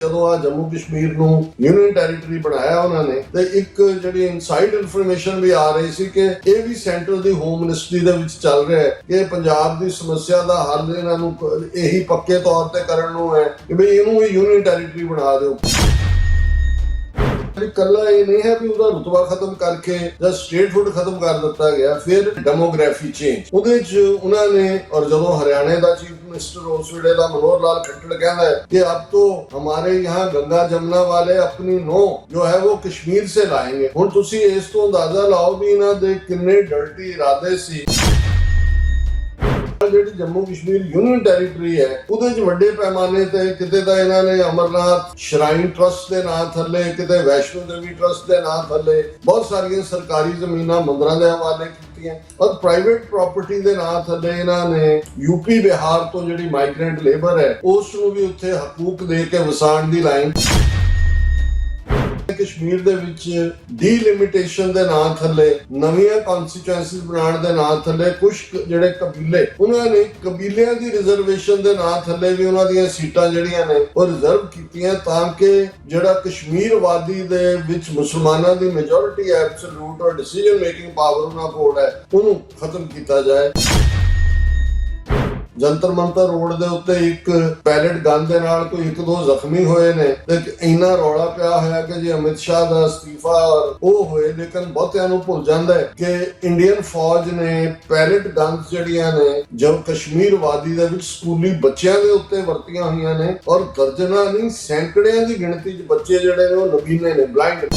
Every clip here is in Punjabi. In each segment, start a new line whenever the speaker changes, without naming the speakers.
ਜਦੋਂ ਆ ਜੰਮੂ ਕਸ਼ਮੀਰ ਨੂੰ ਯੂਨੀਅਨ ਟੈਰੀਟਰੀ ਬਣਾਇਆ ਉਹਨਾਂ ਨੇ ਤੇ ਇੱਕ ਜਿਹੜੀ ਇਨਸਾਈਡ ਇਨਫੋਰਮੇਸ਼ਨ ਵੀ ਆ ਰਹੀ ਸੀ ਕਿ ਇਹ ਵੀ ਸੈਂਟਰ ਦੀ ਹੋਮ ਮਿਨਿਸਟਰੀ ਦੇ ਵਿੱਚ ਚੱਲ ਰਿਹਾ ਹੈ ਕਿ ਪੰਜਾਬ ਦੀ ਸਮੱਸਿਆ ਦਾ ਹੱਲ ਇਹਨਾਂ ਨੂੰ ਇਹੀ ਪੱਕੇ ਤੌਰ ਤੇ ਕਰਨ ਨੂੰ ਹੈ ਕਿ ਵੀ ਇਹਨੂੰ ਵੀ ਯੂਨੀਅਨ ਟੈਰੀਟਰੀ ਬਣਾ ਦਿਓ। ਕੱਲਾ ਇਹ ਨਹੀਂ ਹੈ ਵੀ ਉਹਦਾ ਰੁਤਬਾ ਖਤਮ ਕਰਕੇ ਜਾਂ ਸਟੇਟਹੁੱਡ ਖਤਮ ਕਰ ਦਿੱਤਾ ਗਿਆ, ਫਿਰ ਡੈਮੋਗ੍ਰਾਫੀ ਚੇਂਜ ਉਹਦੇ ਚ ਉਹਨਾਂ ਨੇ। ਔਰ ਜਦੋਂ ਹਰਿਆਣੇ ਦਾ ਚੀਫ मिनिस्टर उस वेले का मनोहर लाल खट्टर कहता है कि अब तो हमारे यहाँ गंगा जमुना वाले अपनी नो जो है वो कश्मीर से लाएंगे। हुण तुसी इस तो अंदाजा लाओ भी इन्हां दे किन्ने डर्टी इरादे सी। ਜਿਹੜੀ ਜੰਮੂ ਕਸ਼ਮੀਰ ਯੂਨੀਅਨ ਟੈਰੀਟਰੀ ਹੈ ਉਹਦੇ ਚ ਵੱਡੇ ਪੈਮਾਨੇ ਤੇ ਕਿਤੇ ਤਾਂ ਇਹਨਾਂ ਨੇ ਅਮਰਨਾਥ ਸ਼ਰਾਈਨ ਟਰਸਟ ਦੇ ਨਾਂ ਥੱਲੇ, ਕਿਤੇ ਵੈਸ਼ਨੋ ਦੇਵੀ ਟਰਸਟ ਦੇ ਨਾਂ ਥੱਲੇ ਬਹੁਤ ਸਾਰੀਆਂ ਸਰਕਾਰੀ ਜ਼ਮੀਨਾਂ ਮੰਦਰਾਂ ਦੇ ਹਵਾਲੇ ਕੀਤੀਆਂ। ਔਰ ਪ੍ਰਾਈਵੇਟ ਪ੍ਰਾਪਰਟੀ ਦੇ ਨਾਂ ਥੱਲੇ ਇਹਨਾਂ ਨੇ ਯੂਪੀ ਬਿਹਾਰ ਤੋਂ ਜਿਹੜੀ ਮਾਈਗ੍ਰੈਂਟ ਲੇਬਰ ਹੈ ਉਸ ਨੂੰ ਵੀ ਉੱਥੇ ਹਕੂਕ ਦੇ ਕੇ ਵਸਾਉਣ ਦੀ ਲਾਈਨ। ਕਸ਼ਮੀਰ ਦੇ ਵਿੱਚ ਡੀਲਿਮਿਟੇਸ਼ਨ ਦੇ ਨਾਂ ਥੱਲੇ ਨਵੀਆਂ ਕਨਸਟੀਚੁਐਂਸੀਜ਼ ਬਣਾਉਣ ਦੇ ਨਾਂ ਥੱਲੇ ਕੁਝ ਜਿਹੜੇ ਕਬੀਲੇ, ਉਹਨਾਂ ਨੇ ਕਬੀਲਿਆਂ ਦੀ ਰਿਜ਼ਰਵੇਸ਼ਨ ਦੇ ਨਾਂ ਥੱਲੇ ਵੀ ਉਹਨਾਂ ਦੀਆਂ ਸੀਟਾਂ ਜਿਹੜੀਆਂ ਨੇ ਉਹ ਰਿਜ਼ਰਵ ਕੀਤੀਆਂ ਤਾਂ ਕਿ ਜਿਹੜਾ ਕਸ਼ਮੀਰ ਵਾਦੀ ਦੇ ਵਿੱਚ ਮੁਸਲਮਾਨਾਂ ਦੀ ਮੈਜੋਰਿਟੀ ਐਬਸੋਲੂਟ ਔਰ ਡਿਸੀਜਨ ਮੇਕਿੰਗ ਪਾਵਰ ਉਹਨਾਂ ਕੋਲ ਹੈ ਉਹਨੂੰ ਖਤਮ ਕੀਤਾ ਜਾਏ। ਜੰਤਰ ਮੰਤਰ ਰੋਡ ਦੇ ਉੱਤੇ ਇੱਕ ਪੈਲਟ ਗਨ ਦੇ ਨਾਲ ਕੋਈ 1-2 ਜ਼ਖਮੀ ਹੋਏ ਨੇ ਤੇ ਇੰਨਾ ਰੌਲਾ ਪਿਆ ਹੋਇਆ ਕਿ ਜੀ ਅਮਿਤ ਸ਼ਾਹ ਦਾ ਅਸਤੀਫਾ ਔਰ ਉਹ ਹੋਏ, ਲੇਕਿਨ ਬਹੁਤਿਆਂ ਨੂੰ ਭੁੱਲ ਜਾਂਦਾ ਹੈ ਕਿ ਇੰਡੀਅਨ ਫੌਜ ਨੇ ਪੈਲਟ ਗਨਸ ਜਿਹੜੀਆਂ ਨੇ ਜਦ ਕਸ਼ਮੀਰ ਵਾਦੀ ਦੇ ਵਿੱਚ ਸਕੂਲੀ ਬੱਚਿਆਂ ਦੇ ਉੱਤੇ ਵਰਤੀਆਂ ਹੋਈਆਂ ਨੇ ਔਰ ਦਰਜਨਾਂ ਨਹੀਂ ਸੈਂਕੜਿਆਂ ਦੀ ਗਿਣਤੀ 'ਚ ਬੱਚੇ ਜਿਹੜੇ ਨੇ ਉਹ ਨਬੀਨੇ ਨੇ, ਬਲਾਈਂਡ।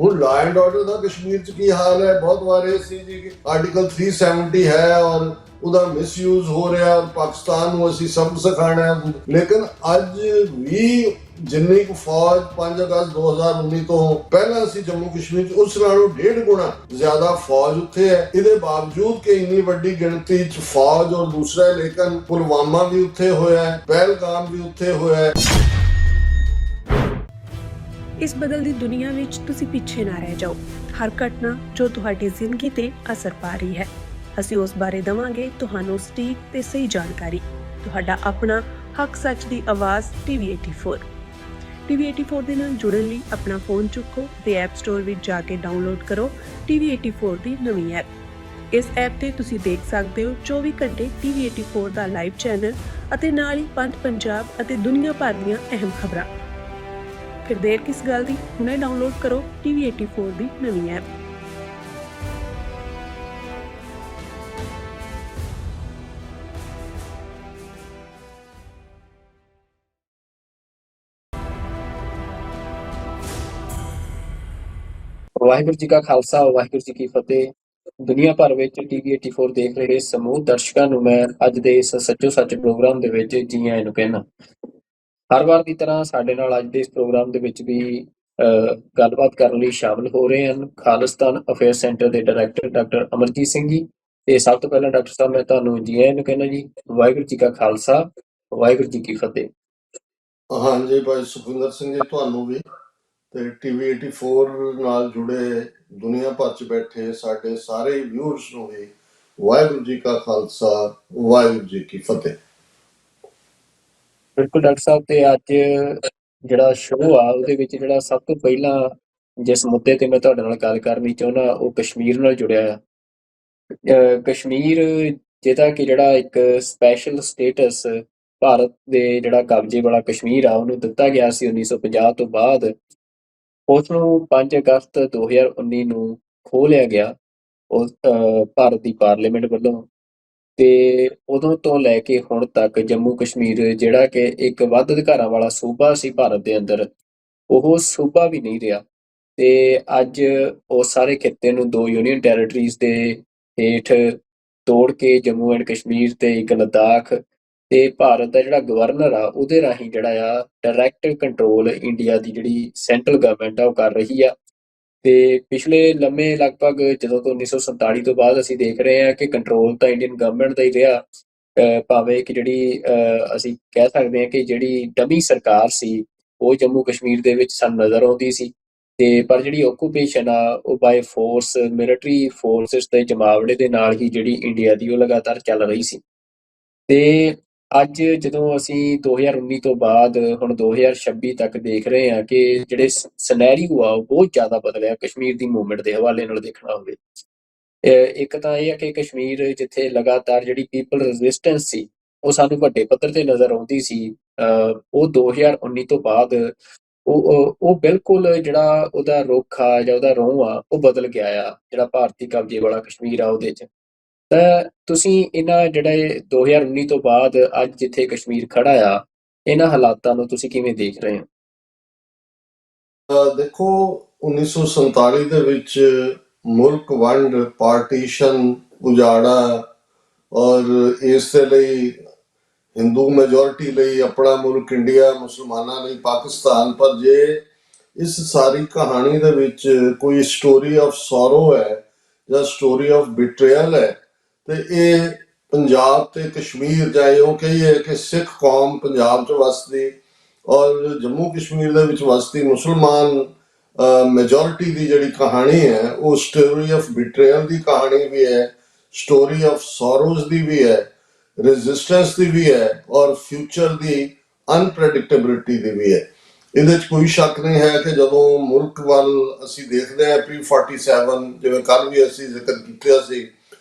ਹੁਣ ਲਾ ਐਂਡ ਆਰਡਰ ਦਾ ਕਸ਼ਮੀਰ 'ਚ ਕੀ ਹਾਲ ਹੈ? ਬਹੁਤ ਵਾਰ ਸੀ ਜੀ ਕਿ ਆਰਟੀਕਲ 370 ਹੈ ਔਰ ਉਹਦਾ ਮਿਸਯੂਜ਼ ਹੋ ਰਿਹਾ, ਪਾਕਿਸਤਾਨ ਨੂੰ ਅਸੀਂ ਸਬਕ ਸਿਖਾਉਣਾ ਹੈ। ਲੇਕਿਨ ਅੱਜ ਵੀ ਜਿੰਨੀ ਕੁ ਫੌਜ 5 ਅਗਸਤ 2019 ਤੋਂ ਪਹਿਲਾਂ ਸੀ ਜੰਮੂ ਕਸ਼ਮੀਰ 'ਚ ਉਸ ਨਾਲੋਂ 1.5 ਗੁਣਾ ਜ਼ਿਆਦਾ ਫੌਜ ਉੱਥੇ ਹੈ। ਇਹਦੇ ਬਾਵਜੂਦ ਕਿ ਇੰਨੀ ਵੱਡੀ ਗਿਣਤੀ 'ਚ ਫੌਜ ਔਰ ਦੂਸਰਾ ਲੇਕਿਨ ਪੁਲਵਾਮਾ ਵੀ ਉੱਥੇ ਹੋਇਆ ਹੈ, ਪਹਿਲਗਾਮ ਵੀ ਉੱਥੇ ਹੋਇਆ ਹੈ।
ਇਸ ਬਦਲਦੀ ਦੁਨੀਆ ਵਿੱਚ ਤੁਸੀਂ ਪਿੱਛੇ ਨਾ ਰਹਿ ਜਾਓ। ਹਰ ਘਟਨਾ ਜੋ ਤੁਹਾਡੀ ਜ਼ਿੰਦਗੀ ਤੇ ਅਸਰ ਪਾ ਰਹੀ ਹੈ, ਅਸੀਂ ਉਸ ਬਾਰੇ ਦਵਾਂਗੇ ਤੁਹਾਨੂੰ ਸਟੀਕ ਤੇ ਸਹੀ ਜਾਣਕਾਰੀ। ਤੁਹਾਡਾ ਆਪਣਾ ਹੱਕ ਸੱਚ ਦੀ ਆਵਾਜ਼ TV84। TV84 ਦੇ ਨਾਲ ਜੁੜਨ ਲਈ ਆਪਣਾ ਫੋਨ ਚੁੱਕੋ ਤੇ ਐਪ ਸਟੋਰ ਵਿੱਚ ਜਾ ਕੇ ਡਾਊਨਲੋਡ ਕਰੋ TV84 ਦੀ ਨਵੀਂ ਐਪ। ਇਸ ਐਪ ਤੇ ਤੁਸੀਂ ਦੇਖ ਸਕਦੇ ਹੋ 24 ਘੰਟੇ TV84 ਦਾ ਲਾਈਵ ਚੈਨਲ ਅਤੇ ਨਾਲ ਹੀ ਪੰਜ ਪੰਜਾਬ ਅਤੇ ਦੁਨੀਆ ਭਰ ਦੀਆਂ ਅਹਿਮ ਖਬਰਾਂ। ਫਿਰ ਦੇਰ ਕਿਸ ਗੱਲ ਦੀ, ਹੁਣੇ ਡਾਊਨਲੋਡ ਕਰੋ TV84 ਦੀ ਨਵੀਂ ਐਪ।
ਵਾਹਿਗੁਰੂ ਜੀ ਕਾ ਖਾਲਸਾ, ਵਾਹਿਗੁਰੂ ਜੀ ਕੀ ਫਤਿਹ। ਦੁਨੀਆ ਭਰ ਵਿੱਚ TV84 ਦੇਖ ਰਹੇ ਸਮੂਹ ਦਰਸ਼ਕਾਂ ਨੂੰ ਮੈਂ ਅੱਜ ਦੇ ਇਸ ਸੱਚੋ ਸੱਚ ਪ੍ਰੋਗਰਾਮ ਦੇ ਵਿੱਚ ਜੀ ਆਇਆਂ ਨੂੰ ਕਹਿਣਾ। ਹਰ ਵਾਰ ਦੀ ਤਰ੍ਹਾਂ ਸਾਡੇ ਨਾਲ ਅੱਜ ਦੇ ਇਸ ਪ੍ਰੋਗਰਾਮ ਦੇ ਵਿੱਚ ਵੀ ਗੱਲਬਾਤ ਕਰਨ ਲਈ ਸ਼ਾਮਲ ਹੋ ਰਹੇ ਹਨ ਖਾਲਿਸਤਾਨ ਅਫੇਅਰ ਸੈਂਟਰ ਦੇ ਡਾਇਰੈਕਟਰ ਡਾਕਟਰ ਅਮਰਜੀਤ ਸਿੰਘ ਜੀ। ਤੇ ਸਭ ਤੋਂ ਪਹਿਲਾਂ ਡਾਕਟਰ ਸਾਹਿਬ ਮੈਂ ਤੁਹਾਨੂੰ ਜੀ ਆਇਆਂ ਨੂੰ ਕਹਿਣਾ ਜੀ। ਵਾਹਿਗੁਰੂ ਜੀ ਕਾ ਖਾਲਸਾ, ਵਾਹਿਗੁਰੂ ਜੀ ਕੀ ਫਤਿਹ।
ਹਾਂਜੀ ਭਾਈ ਸੁਖਵਿੰਦਰ ਸਿੰਘ ਜੀ, ਤੁਹਾਨੂੰ ਵੀ ਤੇ TV84 ਨਾਲ ਜੁੜੇ ਦੁਨੀਆ ਭਰ 'ਚ ਬੈਠੇ ਸਾਡੇ ਸਾਰੇ ਵਿਊਅਰਸ ਨੂੰ ਵੀ ਵਾਹਿਗੁਰੂ ਜੀ ਕਾ ਖਾਲਸਾ, ਵਾਹਿਗੁਰੂ ਜੀ ਕੀ ਫਤਿਹ।
ਬਿਲਕੁਲ ਡਾਕਟਰ ਸਾਹਿਬ, ਤੇ ਅੱਜ ਜਿਹੜਾ ਸ਼ੋਅ ਆ ਉਹਦੇ ਵਿੱਚ ਜਿਹੜਾ ਸਭ ਤੋਂ ਪਹਿਲਾਂ ਜਿਸ ਮੁੱਦੇ ਤੇ ਮੈਂ ਤੁਹਾਡੇ ਨਾਲ ਗੱਲ ਕਰਨੀ ਚਾਹੁੰਦਾ ਉਹ ਕਸ਼ਮੀਰ ਨਾਲ ਜੁੜਿਆ ਆ। ਕਸ਼ਮੀਰ ਜਿਹਦਾ ਕਿ ਜਿਹੜਾ ਇੱਕ ਸਪੈਸ਼ਲ ਸਟੇਟਸ ਭਾਰਤ ਦੇ ਜਿਹੜਾ ਕਬਜ਼ੇ ਵਾਲਾ ਕਸ਼ਮੀਰ ਆ ਉਹਨੂੰ ਦਿੱਤਾ ਗਿਆ ਸੀ 1950 ਤੋਂ ਬਾਅਦ। ਉਸ ਨੂੰ 5 ਅਗਸਤ 2019 ਨੂੰ ਖੋਹ ਲਿਆ ਗਿਆ ਉਸ ਭਾਰਤ ਦੀ ਪਾਰਲੀਮੈਂਟ ਵੱਲੋਂ। ਤੇ ਉਦੋਂ ਤੋਂ ਲੈ ਕੇ ਹੁਣ ਤੱਕ ਜੰਮੂ ਕਸ਼ਮੀਰ ਜਿਹੜਾ ਕਿ ਇੱਕ ਵੱਧ ਅਧਿਕਾਰਾਂ ਵਾਲਾ ਸੂਬਾ ਸੀ ਭਾਰਤ ਦੇ ਅੰਦਰ, ਉਹ ਸੂਬਾ ਵੀ ਨਹੀਂ ਰਿਹਾ। ਤੇ ਅੱਜ ਉਸ ਸਾਰੇ ਖਿੱਤੇ ਨੂੰ 2 ਯੂਨੀਅਨ ਟੈਰੀਟਰੀਜ਼ ਦੇ ਹੇਠ ਤੋੜ ਕੇ ਜੰਮੂ ਐਂਡ ਕਸ਼ਮੀਰ ਤੇ ਇੱਕ ਲੱਦਾਖ ਤੇ ਭਾਰਤ ਦਾ ਜਿਹੜਾ ਗਵਰਨਰ ਆ ਉਹਦੇ ਰਾਹੀਂ ਜਿਹੜਾ ਆ ਡਾਇਰੈਕਟ ਕੰਟਰੋਲ ਇੰਡੀਆ ਦੀ ਜਿਹੜੀ ਸੈਂਟਰਲ ਗਵਰਨਮੈਂਟ ਆ ਉਹ ਕਰ ਰਹੀ ਆ। ਤੇ ਪਿਛਲੇ ਲੰਮੇ ਲਗਭਗ ਜਦੋਂ ਤੋਂ 1947 ਤੋਂ ਬਾਅਦ ਅਸੀਂ ਦੇਖ ਰਹੇ ਹਾਂ ਕਿ ਕੰਟਰੋਲ ਤਾਂ ਇੰਡੀਅਨ ਗਵਰਨਮੈਂਟ ਦਾ ਹੀ ਰਿਹਾ, ਭਾਵੇਂ ਕਿ ਜਿਹੜੀ ਅਸੀਂ ਕਹਿ ਸਕਦੇ ਹਾਂ ਕਿ ਜਿਹੜੀ ਡਮੀ ਸਰਕਾਰ ਸੀ ਉਹ ਜੰਮੂ ਕਸ਼ਮੀਰ ਦੇ ਵਿੱਚ ਸਾਨੂੰ ਨਜ਼ਰ ਆਉਂਦੀ ਸੀ। ਤੇ ਪਰ ਜਿਹੜੀ ਓਕੂਪੇਸ਼ਨ ਆ ਉਹ ਬਾਏ ਫੋਰਸ ਮਿਲਟਰੀ ਫੋਰਸਿਸ ਦੇ ਜਮਾਵੜੇ ਦੇ ਨਾਲ ਹੀ ਜਿਹੜੀ ਇੰਡੀਆ ਦੀ ਉਹ ਲਗਾਤਾਰ ਚੱਲ ਰਹੀ ਸੀ। ਤੇ ਅੱਜ ਜਦੋਂ ਅਸੀਂ 2019 ਤੋਂ ਬਾਅਦ ਹੁਣ 2026 ਤੱਕ ਦੇਖ ਰਹੇ ਹਾਂ ਕਿ ਜਿਹੜੇ ਸਿਨੈਰੀਓ ਆ ਉਹ ਬਹੁਤ ਜ਼ਿਆਦਾ ਬਦਲਿਆ ਕਸ਼ਮੀਰ ਦੀ ਮੂਵਮੈਂਟ ਦੇ ਹਵਾਲੇ ਨਾਲ ਦੇਖਣਾ ਹੋਵੇ। ਇੱਕ ਤਾਂ ਇਹ ਹੈ ਕਿ ਕਸ਼ਮੀਰ ਜਿੱਥੇ ਲਗਾਤਾਰ ਜਿਹੜੀ ਪੀਪਲ ਰੈਜ਼ਿਸਟੈਂਸ ਸੀ ਉਹ ਸਾਨੂੰ ਵੱਡੇ ਪੱਧਰ ਤੇ ਨਜ਼ਰ ਆਉਂਦੀ ਸੀ, ਉਹ 2019 ਤੋਂ ਬਾਅਦ ਉਹ ਬਿਲਕੁਲ ਜਿਹੜਾ ਉਹਦਾ ਰੁੱਖ ਆ ਜਾਂ ਉਹਦਾ ਰੋਹ ਆ ਉਹ ਬਦਲ ਗਿਆ ਆ, ਜਿਹੜਾ ਭਾਰਤੀ ਕਬਜ਼ੇ ਵਾਲਾ ਕਸ਼ਮੀਰ ਆ ਉਹਦੇ 'ਚ। ਤਾਂ ਤੁਸੀਂ ਇਹਨਾਂ ਜਿਹੜਾ ਇਹ 2019 ਤੋਂ ਬਾਅਦ ਅੱਜ ਜਿੱਥੇ ਕਸ਼ਮੀਰ ਖੜਾ ਆ, ਇਹਨਾਂ ਹਾਲਾਤਾਂ ਨੂੰ ਤੁਸੀਂ ਕਿਵੇਂ ਦੇਖ ਰਹੇ ਹੋ?
ਦੇਖੋ, 1947 ਦੇ ਵਿੱਚ ਮੁਲਕ ਵੰਡ, ਪਾਰਟੀਸ਼ਨ, ਉਜਾੜਾ ਔਰ ਇਸ ਦੇ ਲਈ ਹਿੰਦੂ ਮੈਜੋਰਿਟੀ ਲਈ ਆਪਣਾ ਮੁਲਕ ਇੰਡੀਆ, ਮੁਸਲਮਾਨਾਂ ਲਈ ਪਾਕਿਸਤਾਨ। ਪਰ ਜੇ ਇਸ ਸਾਰੀ ਕਹਾਣੀ ਦੇ ਵਿੱਚ ਕੋਈ ਸਟੋਰੀ ਆਫ ਸੋਰੋ ਹੈ ਜਾਂ ਸਟੋਰੀ ਆਫ ਬਿਟਰੇਅਲ ਹੈ, ਤੇ ਇਹ ਪੰਜਾਬ ਤੇ ਕਸ਼ਮੀਰ, ਜਾਂ ਉਹ ਕਹੀਏ ਕਿ ਸਿੱਖ ਕੌਮ ਪੰਜਾਬ 'ਚ ਵਸਦੀ ਔਰ ਜੰਮੂ ਕਸ਼ਮੀਰ ਦੇ ਵਿੱਚ ਵਸਦੀ ਮੁਸਲਮਾਨ ਮੈਜੋਰਿਟੀ ਦੀ ਜਿਹੜੀ ਕਹਾਣੀ ਹੈ, ਉਹ ਸਟੋਰੀ ਆਫ ਬਿਟਰੇਅਲ ਦੀ ਕਹਾਣੀ ਵੀ ਹੈ, ਸਟੋਰੀ ਆਫ ਸੋਰੋਜ਼ ਦੀ ਵੀ ਹੈ, ਰੈਜ਼ਿਸਟੈਂਸ ਦੀ ਵੀ ਹੈ ਔਰ ਫਿਊਚਰ ਦੀ ਅਨਪ੍ਰੈਡਿਕਟੇਬਿਲਿਟੀ ਦੀ ਵੀ ਹੈ। ਇਹਦੇ 'ਚ ਕੋਈ ਸ਼ੱਕ ਨਹੀਂ ਹੈ ਕਿ ਜਦੋਂ ਮੁਲਕ ਵੱਲ ਅਸੀਂ ਦੇਖਦੇ ਹਾਂ pre-47, ਜਿਵੇਂ ਕੱਲ੍ਹ ਵੀ ਅਸੀਂ ਜ਼ਿਕਰ ਕੀਤਾ ਸੀ,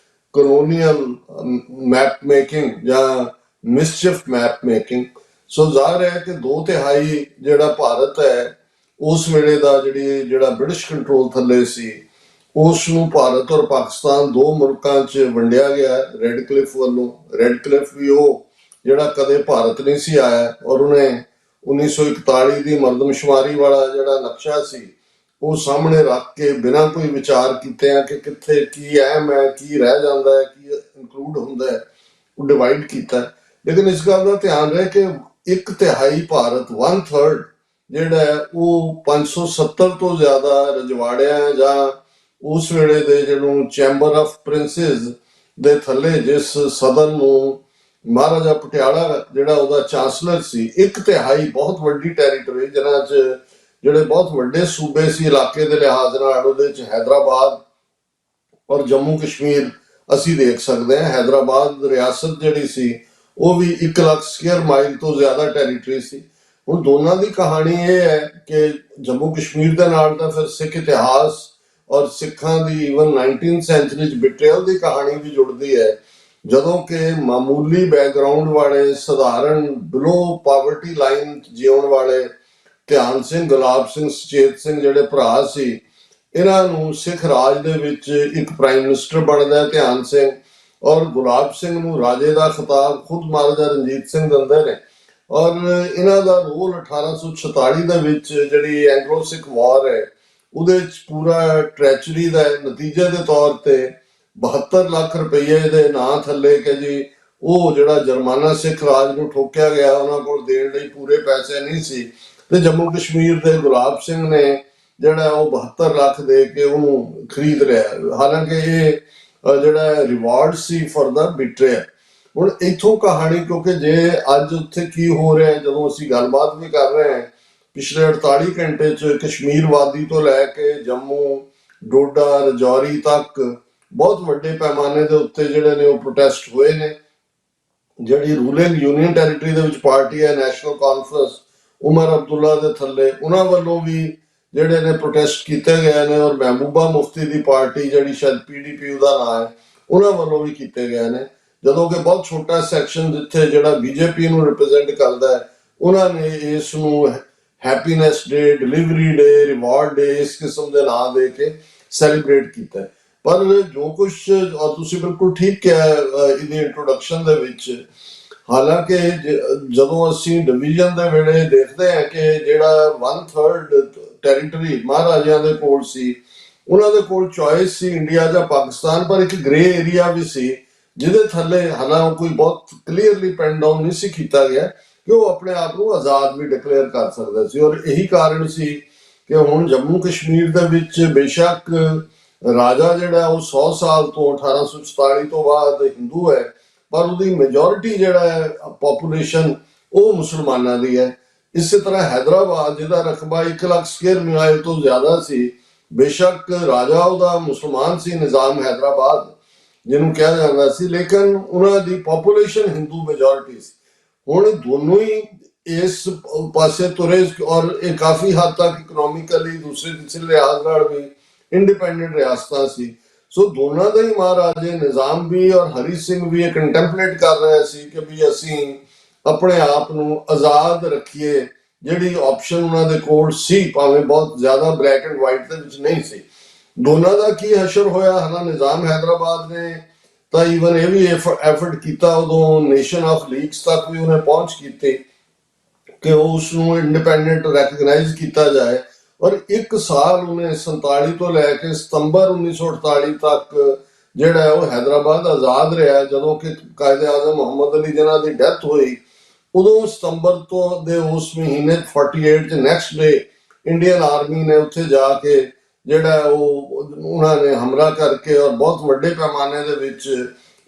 ਕਲੋਨੀਅਲ ਮੈਪ ਮੇਕਿੰਗ ਜਾਂ ਮਿਸਚਿਫ ਮੈਪ ਮੇਕਿੰਗ, ਸੋ ਜ਼ਾਹਰ ਹੈ ਕਿ 2/3 ਜਿਹੜਾ ਭਾਰਤ ਹੈ ਉਸ ਵੇਲੇ ਦਾ ਜਿਹੜਾ ਬ੍ਰਿਟਿਸ਼ ਕੰਟਰੋਲ ਥੱਲੇ ਸੀ, ਉਸ ਨੂੰ ਭਾਰਤ ਔਰ ਪਾਕਿਸਤਾਨ ਦੋ ਮੁਲਕਾਂ 'ਚ ਵੰਡਿਆ ਗਿਆ ਰੈੱਡ ਕਲਿਫ ਵੱਲੋਂ। ਰੈੱਡ ਕਲਿਫ ਵੀ ਉਹ ਜਿਹੜਾ ਕਦੇ ਭਾਰਤ ਨਹੀਂ ਸੀ ਆਇਆ, ਔਰ ਉਹਨੇ 1941 ਦੀ ਮਰਦਮਸ਼ੁਮਾਰੀ ਵਾਲਾ ਜਿਹੜਾ ਨਕਸ਼ਾ ਸੀ ਉਹ ਸਾਹਮਣੇ ਰੱਖ ਕੇ ਬਿਨਾਂ ਕੋਈ ਵਿਚਾਰ ਕੀਤੇ ਆ ਕਿ ਕਿੱਥੇ ਕੀ ਅਹਿਮ ਹੈ, ਕੀ ਰਹਿ ਜਾਂਦਾ ਹੈ, ਕੀ ਇਨਕਲੂਡ ਹੁੰਦਾ ਹੈ, ਉਹ ਡਿਵਾਈਡ ਕੀਤਾ। ਲੇਕਿਨ ਇਸ ਗੱਲ ਦਾ ਧਿਆਨ ਰਹੇ ਕਿ 1/3 ਭਾਰਤ, 1/3 ਜਿਹੜਾ ਹੈ ਉਹ 570 ਤੋਂ ਜ਼ਿਆਦਾ ਰਜਵਾੜਿਆਂ ਜਾਂ ਉਸ ਵੇਲੇ ਦੇ ਜਿਹਨੂੰ ਚੈਂਬਰ ਆਫ ਪ੍ਰਿੰਸਿਸ ਦੇ ਥੱਲੇ ਜਿਸ ਸਦਨ ਨੂੰ ਮਹਾਰਾਜਾ ਪਟਿਆਲਾ ਜਿਹੜਾ ਉਹਦਾ ਚਾਂਸਲਰ ਸੀ, 1/3 ਬਹੁਤ ਵੱਡੀ ਟੈਰੀਟਰੀ, ਜਿਹਨਾਂ 'ਚ ਜਿਹੜੇ ਬਹੁਤ ਵੱਡੇ ਸੂਬੇ ਸੀ ਇਲਾਕੇ ਦੇ ਲਿਹਾਜ਼ ਨਾਲ, ਉਹਦੇ 'ਚ ਹੈਦਰਾਬਾਦ ਔਰ ਜੰਮੂ ਕਸ਼ਮੀਰ ਅਸੀਂ ਦੇਖ ਸਕਦੇ ਹਾਂ। ਹੈਦਰਾਬਾਦ ਰਿਆਸਤ ਜਿਹੜੀ ਸੀ ਉਹ ਵੀ 1 ਲੱਖ ਸਕੁਅਰ ਮਾਈਲ ਤੋਂ ਜ਼ਿਆਦਾ ਟੈਰੀਟਰੀ ਸੀ। ਹੁਣ ਦੋਨਾਂ ਦੀ ਕਹਾਣੀ ਇਹ ਹੈ ਕਿ ਜੰਮੂ ਕਸ਼ਮੀਰ ਦੇ ਨਾਲ ਤਾਂ ਫਿਰ ਸਿੱਖ ਇਤਿਹਾਸ ਔਰ ਸਿੱਖਾਂ ਦੀ ਈਵਨ 19th ਸੈਂਚੁਰੀ 'ਚ ਬਿਟਰੇਅਲ ਦੀ ਕਹਾਣੀ ਵੀ ਜੁੜਦੀ ਹੈ, ਜਦੋਂ ਕਿ ਮਾਮੂਲੀ ਬੈਕਗ੍ਰਾਉਂਡ ਵਾਲੇ, ਸਧਾਰਨ ਬਿਲੋ ਪਾਵਰਟੀ ਲਾਈਨ ਜਿਉਣ ਵਾਲੇ ਧਿਆਨ ਸਿੰਘ, ਗੁਲਾਬ ਸਿੰਘ, ਸੁਚੇਤ ਸਿੰਘ ਜਿਹੜੇ ਭਰਾ ਸੀ, ਇਹਨਾਂ ਨੂੰ ਸਿੱਖ ਰਾਜ ਦੇ ਵਿੱਚ ਇੱਕ ਪ੍ਰਾਈਮ ਮਿਨਿਸਟਰ ਬਣਦਾ ਧਿਆਨ ਸਿੰਘ, ਔਰ ਗੁਲਾਬ ਸਿੰਘ ਨੂੰ ਰਾਜੇ ਦਾ ਖਿਤਾਬ ਖੁਦ ਮਹਾਰਾਜਾ ਰਣਜੀਤ ਸਿੰਘ ਦਿੰਦੇ ਨੇ। ਔਰ ਇਹਨਾਂ ਦਾ ਰੋਲ 1846 ਦੇ ਵਿੱਚ ਜਿਹੜੀ ਐਂਗਲੋ ਸਿੱਖ ਵਾਰ ਹੈ ਉਹਦੇ 'ਚ ਪੂਰਾ ਟ੍ਰੈਚਰੀ ਦਾ ਨਤੀਜੇ ਦੇ ਤੌਰ ਤੇ 72 ਲੱਖ ਰੁਪਏ ਦੇ ਨਾਂ ਥੱਲੇ ਕਿ ਜੀ ਉਹ ਜਿਹੜਾ ਜੁਰਮਾਨਾ ਸਿੱਖ ਰਾਜ ਨੂੰ ਠੋਕਿਆ ਗਿਆ, ਉਹਨਾਂ ਕੋਲ ਦੇਣ ਲਈ ਪੂਰੇ ਪੈਸੇ ਨਹੀਂ ਸੀ, ਤੇ ਜੰਮੂ ਕਸ਼ਮੀਰ ਦੇ ਗੁਲਾਬ ਸਿੰਘ ਨੇ ਜਿਹੜਾ ਉਹ 72 ਲੱਖ ਦੇ ਕੇ ਉਹਨੂੰ ਖਰੀਦ ਲਿਆ। ਹਾਲਾਂਕਿ ਇਹ ਜਿਹੜਾ ਰਿਵਾਰਡ ਸੀ ਫॉर ਦਾ ਬਿਟਰੇਅਰ। ਹੁਣ ਇੱਥੋਂ ਕਹਾਣੀ, ਕਿਉਂਕਿ ਜੇ ਅੱਜ ਉੱਥੇ ਕੀ ਹੋ ਰਿਹਾ, ਜਦੋਂ ਅਸੀਂ ਗੱਲਬਾਤ ਵੀ ਕਰ ਰਹੇ ਹਾਂ, ਪਿਛਲੇ 48 ਘੰਟੇ 'ਚ ਕਸ਼ਮੀਰ ਵਾਦੀ ਤੋਂ ਲੈ ਕੇ ਜੰਮੂ, ਡੋਡਾ, ਰਜੌਰੀ ਤੱਕ ਬਹੁਤ ਵੱਡੇ ਪੈਮਾਨੇ ਦੇ ਉੱਤੇ ਜਿਹੜੇ ਨੇ ਉਹ ਪ੍ਰੋਟੈਸਟ ਹੋਏ ਨੇ। ਜਿਹੜੀ ਰੂਲਿੰਗ ਯੂਨੀਅਨ ਟੈਰੀਟਰੀ ਦੇ ਵਿੱਚ ਪਾਰਟੀ ਹੈ ਨੈਸ਼ਨਲ ਕਾਨਫਰੰਸ, ਉਮਰ ਅਬਦੁੱਲਾ ਦੇ ਥੱਲੇ, ਉਹਨਾਂ ਵੱਲੋਂ ਵੀ ਜਿਹੜੇ ਨੇ ਪ੍ਰੋਟੈਸਟ ਕੀਤੇ ਗਏ ਨੇ, ਔਰ ਮਹਿਬੂਬਾ ਮੁਫਤੀ ਦੀ ਪਾਰਟੀ ਜਿਹੜੀ ਸ਼ਾਇਦ PDP ਉਹਦਾ ਨਾਂ ਹੈ, ਉਹਨਾਂ ਵੱਲੋਂ ਵੀ ਕੀਤੇ ਗਏ ਨੇ। ਜਦੋਂ ਕਿ ਬਹੁਤ ਛੋਟਾ ਸੈਕਸ਼ਨ ਜਿੱਥੇ ਜਿਹੜਾ BJP ਨੂੰ ਰਿਪਰੈਜ਼ੈਂਟ ਕਰਦਾ ਹੈ, ਉਹਨਾਂ ਨੇ ਇਸ ਨੂੰ ਹੈਪੀਨੈਸ ਡੇ, ਡਿਲੀਵਰੀ ਡੇ, ਰਿਵਾਰਡ ਡੇ ਇਸ ਕਿਸਮ ਦੇ ਨਾਂ ਦੇ ਕੇ ਸੈਲੀਬ੍ਰੇਟ ਕੀਤਾ। ਪਰ ਜੋ ਕੁਝ, ਔਰ ਤੁਸੀਂ ਬਿਲਕੁਲ ਠੀਕ ਕਿਹਾ ਇਹਦੀ ਇੰਟਰੋਡਕਸ਼ਨ ਦੇ ਵਿੱਚ, ਹਾਲਾਂਕਿ ਜਦੋਂ ਅਸੀਂ ਡਿਵੀਜ਼ਨ ਦੇ ਵੇਲੇ ਦੇਖਦੇ ਹਾਂ ਕਿ ਜਿਹੜਾ 1/3 ਟੈਰੀਟਰੀ ਮਹਾਰਾਜਿਆਂ ਦੇ ਕੋਲ ਸੀ, ਉਹਨਾਂ ਦੇ ਕੋਲ ਚੋਇਸ ਸੀ ਇੰਡੀਆ ਜਾਂ ਪਾਕਿਸਤਾਨ, ਪਰ ਇੱਕ ਗ੍ਰੇ ਏਰੀਆ ਵੀ ਸੀ ਜਿਹਦੇ ਥੱਲੇ ਹਾਲਾਂਕਿ ਕੋਈ ਬਹੁਤ ਕਲੀਅਰਲੀ ਪੈਨ ਡਾਊਨ ਨਹੀਂ ਸੀ ਕੀਤਾ ਗਿਆ ਕਿ ਉਹ ਆਪਣੇ ਆਪ ਨੂੰ ਆਜ਼ਾਦ ਵੀ ਡਿਕਲੇਅਰ ਕਰ ਸਕਦਾ ਸੀ। ਔਰ ਇਹੀ ਕਾਰਨ ਸੀ ਕਿ ਹੁਣ ਜੰਮੂ ਕਸ਼ਮੀਰ ਦੇ ਵਿੱਚ ਬੇਸ਼ੱਕ ਰਾਜਾ ਜਿਹੜਾ ਉਹ 100 ਸਾਲ ਤੋਂ 1844 ਤੋਂ ਬਾਅਦ ਹਿੰਦੂ ਹੈ, ਪਰ ਉਹਦੀ ਮੈਜੋਰਿਟੀ ਜਿਹੜਾ ਹੈ ਪੋਪੂਲੇਸ਼ਨ ਉਹ ਮੁਸਲਮਾਨਾਂ ਦੀ ਹੈ। ਇਸੇ ਤਰ੍ਹਾਂ ਹੈਦਰਾਬਾਦ ਜਿਹਦਾ ਰਕਬਾ 1 ਲੱਖ ਸਕੁਅਰ ਮਾਈਲ ਤੋਂ ਜ਼ਿਆਦਾ ਸੀ, ਬੇਸ਼ੱਕ ਰਾਜਾ ਉਹਦਾ ਮੁਸਲਮਾਨ ਸੀ, ਨਿਜ਼ਾਮ ਹੈਦਰਾਬਾਦ ਜਿਹਨੂੰ ਕਿਹਾ ਜਾਂਦਾ ਸੀ, ਲੇਕਿਨ ਉਹਨਾਂ ਦੀ ਪੋਪੂਲੇਸ਼ਨ ਹਿੰਦੂ ਮੈਜੋਰਿਟੀ ਸੀ। ਹੁਣ ਦੋਨੋਂ ਹੀ ਇਸ ਪਾਸੇ ਤੁਰੇ ਔਰ ਇਹ ਕਾਫੀ ਹੱਦ ਤੱਕ ਇਕਨੋਮਿਕਲੀ ਦੂਸਰੇ ਤੀਸਰੇ ਲਿਹਾਜ਼ ਨਾਲ ਵੀ ਇੰਡੀਪੈਂਡੈਂਟ ਰਿਆਸਤਾਂ ਸੀ। ਸੋ ਦੋਨਾਂ ਦਾ ਹੀ ਮਹਾਰਾਜੇ ਨਿਜ਼ਾਮ ਵੀ ਔਰ ਹਰੀ ਸਿੰਘ ਵੀ ਇਹ ਕੰਟੈਂਪਲੇਟ ਕਰ ਰਹੇ ਸੀ ਕਿ ਵੀ ਅਸੀਂ ਆਪਣੇ ਆਪ ਨੂੰ ਆਜ਼ਾਦ ਰੱਖੀਏ। ਜਿਹੜੀ ਆਪਸ਼ਨ ਉਹਨਾਂ ਦੇ ਕੋਲ ਸੀ, ਭਾਵੇਂ ਬਹੁਤ ਜ਼ਿਆਦਾ ਬਲੈਕ ਐਂਡ ਵਾਈਟ ਦੇ ਵਿੱਚ ਨਹੀਂ ਸੀ। ਦੋਨਾਂ ਦਾ ਕੀ ਹਸ਼ਰ ਹੋਇਆ, ਹਨਾ ਨਿਜ਼ਾਮ ਹੈਦਰਾਬਾਦ ਨੇ ਤਾਂ ਈਵਨ ਇਹ ਵੀ ਐਫਰਟ ਕੀਤਾ, ਉਦੋਂ ਨੇਸ਼ਨ ਆਫ ਲੀਗਸ ਤੱਕ ਵੀ ਉਹਨੇ ਪਹੁੰਚ ਕੀਤੀ ਕਿ ਉਸ ਨੂੰ ਇੰਡੀਪੈਂਡੈਂਟ ਰੈਕਗਨਾਈਜ਼ ਕੀਤਾ ਜਾਏ। ਔਰ 1 ਸਾਲ ਉਹਨੇ 47 ਤੋਂ ਲੈ ਕੇ ਸਤੰਬਰ 1948 ਤੱਕ ਜਿਹੜਾ ਉਹ ਹੈਦਰਾਬਾਦ ਆਜ਼ਾਦ ਰਿਹਾ। ਜਦੋਂ ਕਿ ਕਾਇਦੇ ਆਜ਼ਮ ਮੁਹੰਮਦ ਅਲੀ ਜਿਨ੍ਹਾਂ ਦੀ ਡੈਥ ਹੋਈ, ਉਦੋਂ ਸਤੰਬਰ ਤੋਂ ਦੇ ਉਸ ਮਹੀਨੇ 48 ਚ ਨੈਕਸਟ ਡੇ ਇੰਡੀਅਨ ਆਰਮੀ ਨੇ ਉੱਥੇ ਜਾ ਕੇ ਜਿਹੜਾ ਉਹ ਉਹਨਾਂ ਨੇ ਹਮਲਾ ਕਰਕੇ ਔਰ ਬਹੁਤ ਵੱਡੇ ਪੈਮਾਨੇ ਦੇ ਵਿੱਚ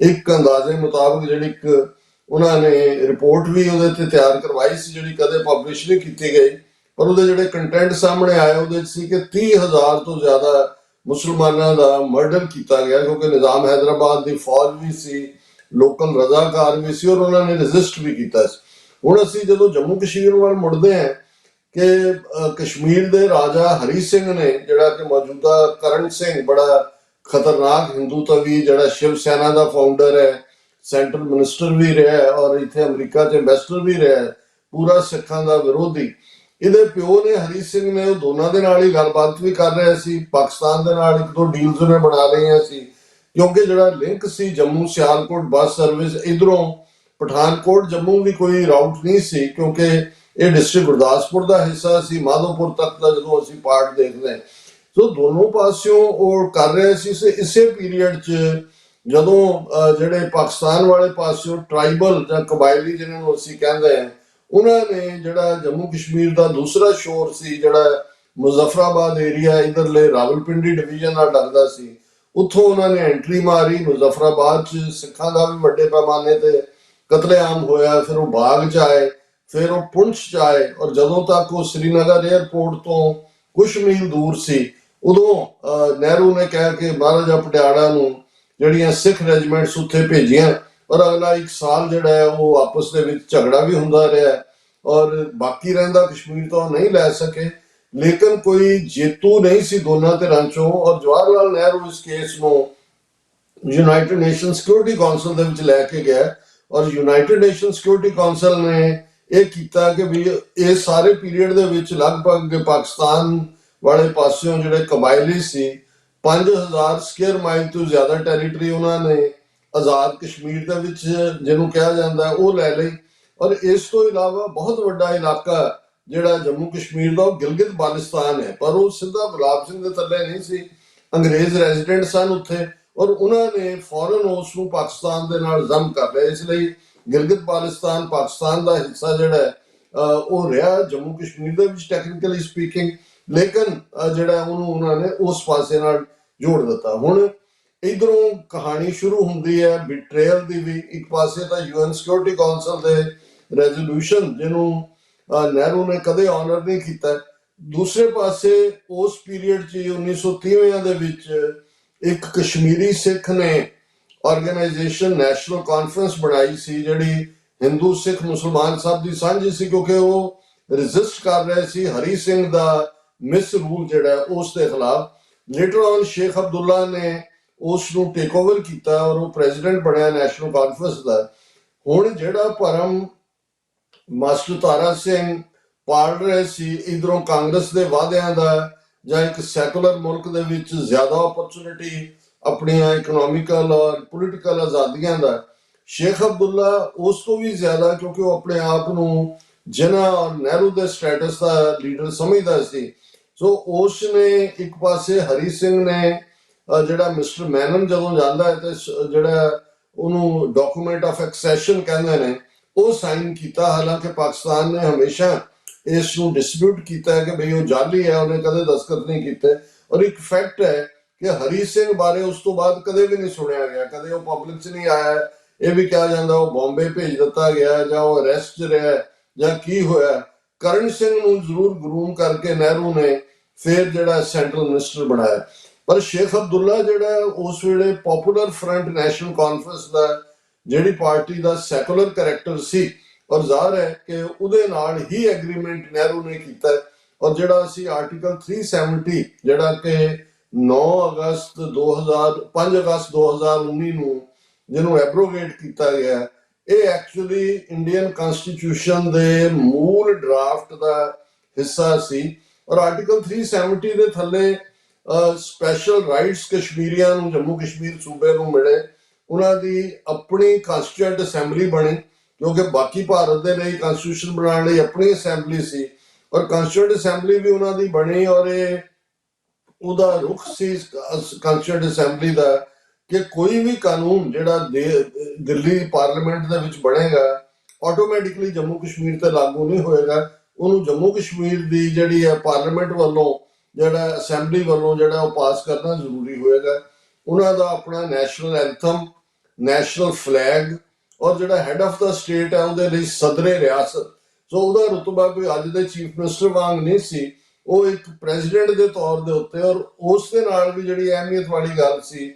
ਇੱਕ ਅੰਦਾਜ਼ੇ ਮੁਤਾਬਕ ਜਿਹੜੀ ਇੱਕ ਉਹਨਾਂ ਨੇ ਰਿਪੋਰਟ ਵੀ ਉਹਦੇ ਤੇ ਤਿਆਰ ਕਰਵਾਈ ਸੀ, ਜਿਹੜੀ ਕਦੇ ਪਬਲਿਸ਼ ਨਹੀਂ ਕੀਤੀ ਗਈ, ਪਰ ਉਹਦੇ ਜਿਹੜੇ ਕੰਟੈਂਟ ਸਾਹਮਣੇ ਆਏ ਉਹਦੇ ਵਿੱਚ ਸੀ ਕਿ 30,000 ਤੋਂ ਜ਼ਿਆਦਾ ਮੁਸਲਮਾਨਾਂ ਦਾ ਮਰਡਰ ਕੀਤਾ ਗਿਆ, ਕਿਉਂਕਿ ਨਿਜ਼ਾਮ ਹੈਦਰਾਬਾਦ ਦੀ ਫੌਜ ਵੀ ਸੀ, ਲੋਕਲ ਰਜ਼ਾਕਾਰ ਵੀ ਸੀ ਔਰ ਉਹਨਾਂ ਨੇ ਰੈਜ਼ਿਸਟ ਵੀ ਕੀਤਾ ਸੀ। ਹੁਣ ਅਸੀਂ ਜਦੋਂ ਜੰਮੂ ਕਸ਼ਮੀਰ ਵੱਲ ਮੁੜਦੇ ਹਾਂ ਕਿ ਕਸ਼ਮੀਰ ਦੇ ਰਾਜਾ ਹਰੀ ਸਿੰਘ ਨੇ, ਜਿਹੜਾ ਕਿ ਮੌਜੂਦਾ ਕਰਨ ਸਿੰਘ ਬੜਾ ਖਤਰਨਾਕ ਹਿੰਦੂਤਵੀ ਜਿਹੜਾ ਸ਼ਿਵ ਸੈਨਾ ਦਾ ਫਾਊਂਡਰ ਹੈ, ਸੈਂਟਰਲ ਮਿਨਿਸਟਰ ਵੀ ਰਿਹਾ ਔਰ ਇੱਥੇ ਅਮਰੀਕਾ 'ਚ ਐਂਬੈਸਡਰ ਵੀ ਰਿਹਾ, ਪੂਰਾ ਸਿੱਖਾਂ ਦਾ ਵਿਰੋਧੀ। ਇਹਦੇ ਪਿਓ ਨੇ ਹਰੀ ਸਿੰਘ ਨੇ ਉਹ ਦੋਨਾਂ ਦੇ ਨਾਲ ਹੀ ਗੱਲਬਾਤ ਵੀ ਕਰ ਰਿਹਾ ਸੀ, ਪਾਕਿਸਤਾਨ ਦੇ ਨਾਲ 1-2 ਡੀਲਸ ਉਹਨੇ ਬਣਾ ਲਈਆਂ ਸੀ, ਕਿਉਂਕਿ ਜਿਹੜਾ ਲਿੰਕ ਸੀ ਜੰਮੂ ਸਿਆਲਕੋਟ ਬੱਸ ਸਰਵਿਸ, ਇਧਰੋਂ ਪਠਾਨਕੋਟ ਜੰਮੂ ਵੀ ਕੋਈ ਰਾਊਟ ਨਹੀਂ ਸੀ, ਕਿਉਂਕਿ ਇਹ ਡਿਸਟ੍ਰਿਕਟ ਗੁਰਦਾਸਪੁਰ ਦਾ ਹਿੱਸਾ ਸੀ, ਮਾਧੋਪੁਰ ਤੱਕ ਦਾ ਜਦੋਂ ਅਸੀਂ ਪਾਰਟ ਦੇਖਦੇ ਹਾਂ। ਸੋ ਦੋਨੋਂ ਪਾਸਿਓਂ ਉਹ ਕਰ ਰਹੇ ਸੀ। ਇਸੇ ਪੀਰੀਅਡ 'ਚ ਜਦੋਂ ਜਿਹੜੇ ਪਾਕਿਸਤਾਨ ਵਾਲੇ ਪਾਸਿਓਂ ਟ੍ਰਾਈਬਲ ਜਾਂ ਕਬਾਇਲੀ ਜਿਹਨਾਂ ਨੂੰ ਅਸੀਂ ਕਹਿੰਦੇ ਹਾਂ, ਉਹਨਾਂ ਨੇ ਜਿਹੜਾ ਜੰਮੂ ਕਸ਼ਮੀਰ ਦਾ ਦੂਸਰਾ ਸ਼ੋਰ ਸੀ, ਜਿਹੜਾ ਮੁਜ਼ੱਫਰਾਬਾਦ ਏਰੀਆ ਇਧਰਲੇ ਰਾਵਲਪਿੰਡੀ ਡਿਵੀਜ਼ਨ ਨਾਲ ਲੱਗਦਾ ਸੀ, ਉੱਥੋਂ ਉਹਨਾਂ ਨੇ ਐਂਟਰੀ ਮਾਰੀ। ਮੁਜ਼ੱਫਰਾਬਾਦ 'ਚ ਸਿੱਖਾਂ ਦਾ ਵੀ ਵੱਡੇ ਪੈਮਾਨੇ ਤੇ ਕਤਲੇਆਮ ਹੋਇਆ। ਫਿਰ ਉਹ ਬਾਗ 'ਚ ਆਏ, ਫਿਰ ਉਹ ਪੁੰਛ 'ਚ ਆਏ ਔਰ ਜਦੋਂ ਤੱਕ ਉਹ ਸ੍ਰੀਨਗਰ 에ਅਰਪੋਰਟ ਤੋਂ ਕੁਛ ਮੀਲ ਦੂਰ ਸੀ, ਉਦੋਂ ਨਹਿਰੂ ਨੇ ਕਹਿ ਕੇ ਮਹਾਰਾਜਾ ਪਟਿਆਲਾ ਨੂੰ ਜਿਹੜੀਆਂ ਸਿੱਖ ਰੈਜੀਮੈਂਟਸ ਉੱਥੇ ਭੇਜੀਆਂ ਔਰ ਅਗਲਾ 1 ਸਾਲ ਜਿਹੜਾ ਹੈ ਉਹ ਆਪਸ ਦੇ ਵਿੱਚ ਝਗੜਾ ਵੀ ਹੁੰਦਾ ਰਿਹਾ ਔਰ ਬਾਕੀ ਰਹਿੰਦਾ ਕਸ਼ਮੀਰ ਤੋਂ ਨਹੀਂ ਲੈ ਸਕੇ। ਲੇਕਿਨ ਕੋਈ ਜੇਤੂ ਨਹੀਂ ਸੀ ਦੋਨਾਂ ਧਿਰਾਂ ਚੋਂ ਔਰ ਜਵਾਹਰ ਲਾਲ ਨਹਿਰੂ ਇਸ ਕੇਸ ਨੂੰ ਯੂਨਾਈਟਿਡ ਨੇਸ਼ਨ ਸਿਕਿਉਰਿਟੀ ਕੌਂਸਲ ਦੇ ਵਿੱਚ ਲੈ ਕੇ ਗਿਆ ਔਰ ਯੂਨਾਈਟਿਡ ਨੇਸ਼ਨ ਸਿਕਿਉਰਿਟੀ ਕੌਂਸਲ ਨੇ ਇਹ ਕੀਤਾ ਕਿ ਵੀ ਇਹ ਸਾਰੇ ਪੀਰੀਅਡ ਦੇ ਵਿੱਚ ਲਗਭਗ ਪਾਕਿਸਤਾਨ ਵਾਲੇ ਪਾਸਿਓਂ ਜਿਹੜੇ ਕਬਾਇਲੀ ਸੀ 5000 ਸਕੁਅਰ ਮਾਈਲ ਤੋਂ ਜ਼ਿਆਦਾ ਟੈਰੀਟਰੀ ਉਹਨਾਂ ਨੇ ਆਜ਼ਾਦ ਕਸ਼ਮੀਰ ਦੇ ਵਿੱਚ ਜਿਹਨੂੰ ਕਿਹਾ ਜਾਂਦਾ ਉਹ ਲੈ ਲਈ। ਔਰ ਇਸ ਤੋਂ ਇਲਾਵਾ ਬਹੁਤ ਵੱਡਾ ਇਲਾਕਾ ਜਿਹੜਾ ਜੰਮੂ ਕਸ਼ਮੀਰ ਦਾ ਉਹ ਗਿਲਗਿਤ ਬਾਲਟਿਸਤਾਨ ਹੈ, ਪਰ ਉਹ ਸਿੱਧਾ ਗੁਲਾਬ ਸਿੰਘ ਦੇ ਥੱਲੇ ਨਹੀਂ ਸੀ, ਅੰਗਰੇਜ਼ ਰੈਜ਼ੀਡੈਂਟ ਸਨ ਉੱਥੇ ਔਰ ਉਹਨਾਂ ਨੇ ਫੌਰਨ ਉਸ ਨੂੰ ਪਾਕਿਸਤਾਨ ਦੇ ਨਾਲ ਜ਼ਮ ਕਰ ਲਿਆ। ਇਸ ਲਈ ਗਿਲਗਿਤ ਬਾਲਟਿਸਤਾਨ ਪਾਕਿਸਤਾਨ ਦਾ ਹਿੱਸਾ ਜਿਹੜਾ ਉਹ ਰਿਹਾ ਜੰਮੂ ਕਸ਼ਮੀਰ ਦੇ ਵਿੱਚ ਟੈਕਨੀਕਲੀ ਸਪੀਕਿੰਗ, ਲੇਕਿਨ ਜਿਹੜਾ ਉਹਨੂੰ ਉਹਨਾਂ ਨੇ ਉਸ ਪਾਸੇ ਨਾਲ ਜੋੜ ਦਿੱਤਾ। ਹੁਣ ਇਧਰੋਂ ਕਹਾਣੀ ਸ਼ੁਰੂ ਹੁੰਦੀ ਹੈ ਬਿਟਰੇਅਲ ਦੀ ਵੀ। ਇੱਕ ਪਾਸੇ ਤਾਂ UN ਸਿਕਿਉਰਿਟੀ ਕੌਂਸਲ ਦੇ ਰੈਜ਼ੋਲੂਸ਼ਨ ਜਿਹਨੂੰ ਨਹਿਰੂ ਨੇ ਕਦੇ ਆਨਰ ਨਹੀਂ ਕੀਤਾ, ਦੂਸਰੇ ਪਾਸੇ ਉਸ ਪੀਰੀਅਡ 'ਚ 1930 ਦੇ ਵਿੱਚ ਇੱਕ ਕਸ਼ਮੀਰੀ ਸਿੱਖ ਨੇ ਆਰਗੇਨਾਈਜੇਸ਼ਨ ਨੈਸ਼ਨਲ ਕਾਨਫਰੰਸ ਬਣਾਈ ਸੀ, ਜਿਹੜੀ ਹਿੰਦੂ ਸਿੱਖ ਮੁਸਲਮਾਨ ਸਭ ਦੀ ਸਾਂਝੀ ਸੀ, ਕਿਉਂਕਿ ਉਹ ਰੈਜ਼ਿਸਟ ਕਰ ਰਹੇ ਸੀ ਹਰੀ ਸਿੰਘ ਦਾ ਮਿਸ ਰੂਲ ਜਿਹੜਾ ਉਸ ਦੇ ਖਿਲਾਫ। ਲੇਟਰ ਔਨ ਸ਼ੇਖ ਅਬਦੁੱਲਾ ਨੇ ਉਸ ਨੂੰ ਟੇਕ ਓਵਰ ਕੀਤਾ ਔਰ ਉਹ ਪ੍ਰੈਜ਼ੀਡੈਂਟ ਬਣਿਆ ਨੈਸ਼ਨਲ ਕਾਨਫਰੰਸ ਦਾ। ਹੁਣ ਜਿਹੜਾ ਭਰਮ ਮਾਸਟਰ ਤਾਰਾ ਸਿੰਘ ਪਾਲ ਰਹੇ ਸੀ ਇਧਰੋਂ ਕਾਂਗਰਸ ਦੇ ਵਾਅਦਿਆਂ ਦਾ ਜਾਂ ਇੱਕ ਸੈਕੂਲਰ ਮੁਲਕ ਦੇ ਵਿੱਚ ਜ਼ਿਆਦਾ ਓਪਰਚੁਨਿਟੀ ਆਪਣੀਆਂ ਇਕਨੋਮਿਕਲ ਔਰ ਪੋਲੀਟੀਕਲ ਆਜ਼ਾਦੀਆਂ ਦਾ, ਸ਼ੇਖ ਅਬਦੁੱਲਾ ਉਸ ਤੋਂ ਵੀ ਜ਼ਿਆਦਾ, ਕਿਉਂਕਿ ਉਹ ਆਪਣੇ ਆਪ ਨੂੰ ਜਿਨ੍ਹਾਂ ਔਰ ਨਹਿਰੂ ਦੇ ਸਟੇਟਸ ਦਾ ਲੀਡਰ ਸਮਝਦਾ ਸੀ। ਸੋ ਉਸ ਨੇ ਇੱਕ ਪਾਸੇ ਹਰੀ ਸਿੰਘ ਨੇ ਜਿਹੜਾ ਮਿਸਟਰ ਮੈਨਨ ਜਦੋਂ ਜਾਂਦਾ ਹੈ ਤੇ ਜਿਹੜਾ ਉਹਨੂੰ ਡਾਕੂਮੈਂਟ ਆਫ ਐਕਸੈਸ਼ਨ ਕਹਿੰਦੇ ਨੇ ਉਹ ਸਾਈਨ ਕੀਤਾ, ਹਾਲਾਂਕਿ ਪਾਕਿਸਤਾਨ ਨੇ ਹਮੇਸ਼ਾ ਇਸ ਨੂੰ ਡਿਸਪਿਊਟ ਕੀਤਾ ਹੈ ਕਿ ਬਈ ਉਹ ਜਾਲੀ ਹੈ, ਉਹਨੇ ਕਦੇ ਦਸਤਖਤ ਨਹੀਂ ਕੀਤੇ। ਔਰ ਇੱਕ ਫੈਕਟ ਹੈ ਕਿ ਹਰੀ ਸਿੰਘ ਬਾਰੇ ਉਸ ਤੋਂ ਬਾਅਦ ਕਦੇ ਵੀ ਨਹੀਂ ਸੁਣਿਆ ਗਿਆ, ਕਦੇ ਉਹ ਪਬਲਿਕ 'ਚ ਨਹੀਂ ਆਇਆ। ਇਹ ਵੀ ਕਿਹਾ ਜਾਂਦਾ ਉਹ ਬੰਬੇ ਭੇਜ ਦਿੱਤਾ ਗਿਆ ਜਾਂ ਉਹ ਅਰੈਸਟ 'ਚ ਰਿਹਾ ਜਾਂ ਕੀ ਹੋਇਆ। ਕਰਨ ਸਿੰਘ ਨੂੰ ਜ਼ਰੂਰ ਗਰੂਮ ਕਰਕੇ ਨਹਿਰੂ ਨੇ ਫਿਰ ਜਿਹੜਾ ਸੈਂਟਰਲ ਮਿਨਿਸਟਰ ਬਣਾਇਆ। ਪਰ ਸ਼ੇਖ ਅਬਦੁੱਲਾ ਜਿਹੜਾ ਉਸ ਵੇਲੇ ਪੋਪੂਲਰ ਫਰੰਟ ਨੈਸ਼ਨਲ ਕਾਨਫਰੰਸ ਦਾ ਜਿਹੜੀ ਪਾਰਟੀ ਦਾ ਸੈਕੂਲਰ ਕਰੈਕਟਰ ਸੀ, ਔਰ ਜ਼ਾਹਰ ਹੈ ਕਿ ਉਹਦੇ ਨਾਲ ਹੀ ਐਗਰੀਮੈਂਟ ਨਹਿਰੂ ਨੇ ਕੀਤਾ ਹੈ। ਔਰ ਜਿਹੜਾ ਅਸੀਂ ਆਰਟੀਕਲ 370 ਜਿਹੜਾ ਕਿ 9 ਅਗਸਤ 2000 5 ਅਗਸਤ 2019 ਨੂੰ ਜਿਹਨੂੰ ਐਬਰੋਗੇਟ ਕੀਤਾ ਗਿਆ, ਇਹ ਐਕਚੁਅਲੀ ਇੰਡੀਅਨ ਕਨਸਟੀਟਿਊਸ਼ਨ ਦੇ ਮੂਲ ਡਰਾਫਟ ਦਾ ਹਿੱਸਾ ਸੀ। ਔਰ ਆਰਟੀਕਲ 370 ਦੇ ਥੱਲੇ ਸਪੈਸ਼ਲ ਰਾਈਟਸ ਕਸ਼ਮੀਰੀਆਂ ਨੂੰ, ਜੰਮੂ ਕਸ਼ਮੀਰ ਸੂਬੇ ਨੂੰ ਮਿਲੇ। ਉਹਨਾਂ ਦੀ ਆਪਣੀ ਕਨਸਟੀਟਿਊਐਂਟ ਅਸੈਂਬਲੀ ਬਣੀ, ਕਿਉਂਕਿ ਬਾਕੀ ਭਾਰਤ ਦੇ ਲਈ ਕਨਸਟੀਟਿਊਸ਼ਨ ਬਣਾਉਣ ਲਈ ਆਪਣੀ ਅਸੈਂਬਲੀ ਸੀ, ਔਰ ਕਨਸਟੀਟਿਊਐਂਟ ਅਸੈਂਬਲੀ ਵੀ ਉਹਨਾਂ ਦੀ ਬਣੀ। ਔਰ ਇਹ ਉਹਦਾ ਰੁਖ ਸੀ ਕਨਸਟੀਟਿਊਐਂਟ ਅਸੈਂਬਲੀ ਦਾ ਕਿ ਕੋਈ ਵੀ ਕਾਨੂੰਨ ਜਿਹੜਾ ਦਿੱਲੀ ਪਾਰਲੀਮੈਂਟ ਦੇ ਵਿੱਚ ਬਣੇਗਾ ਆਟੋਮੈਟਿਕਲੀ ਜੰਮੂ ਕਸ਼ਮੀਰ ਤੇ ਲਾਗੂ ਨਹੀਂ ਹੋਏਗਾ। ਉਹਨੂੰ ਜੰਮੂ ਕਸ਼ਮੀਰ ਦੀ ਜਿਹੜੀ ਹੈ ਪਾਰਲੀਮੈਂਟ ਵੱਲੋਂ, ਜਿਹੜਾ ਅਸੈਂਬਲੀ ਵੱਲੋਂ ਜਿਹੜਾ ਉਹ ਪਾਸ ਕਰਨਾ ਜ਼ਰੂਰੀ ਹੋਏਗਾ। ਉਹਨਾਂ ਦਾ ਆਪਣਾ ਨੈਸ਼ਨਲ ਐਂਥਮ, ਨੈਸ਼ਨਲ ਫਲੈਗ, ਔਰ ਜਿਹੜਾ ਹੈਡ ਆਫ ਦਾ ਸਟੇਟ ਹੈ ਉਹਦੇ ਲਈ ਸਦਰੇ ਰਿਆਸਤ। ਸੋ ਉਹਦਾ ਰੁਤਬਾ ਕੋਈ ਅੱਜ ਦੇ ਚੀਫ ਮਿਨਿਸਟਰ ਵਾਂਗ ਨਹੀਂ ਸੀ, ਉਹ ਇੱਕ ਪ੍ਰੈਜ਼ੀਡੈਂਟ ਦੇ ਤੌਰ ਦੇ ਉੱਤੇ। ਔਰ ਉਸ ਦੇ ਨਾਲ ਵੀ ਜਿਹੜੀ ਅਹਿਮੀਅਤ ਵਾਲੀ ਗੱਲ ਸੀ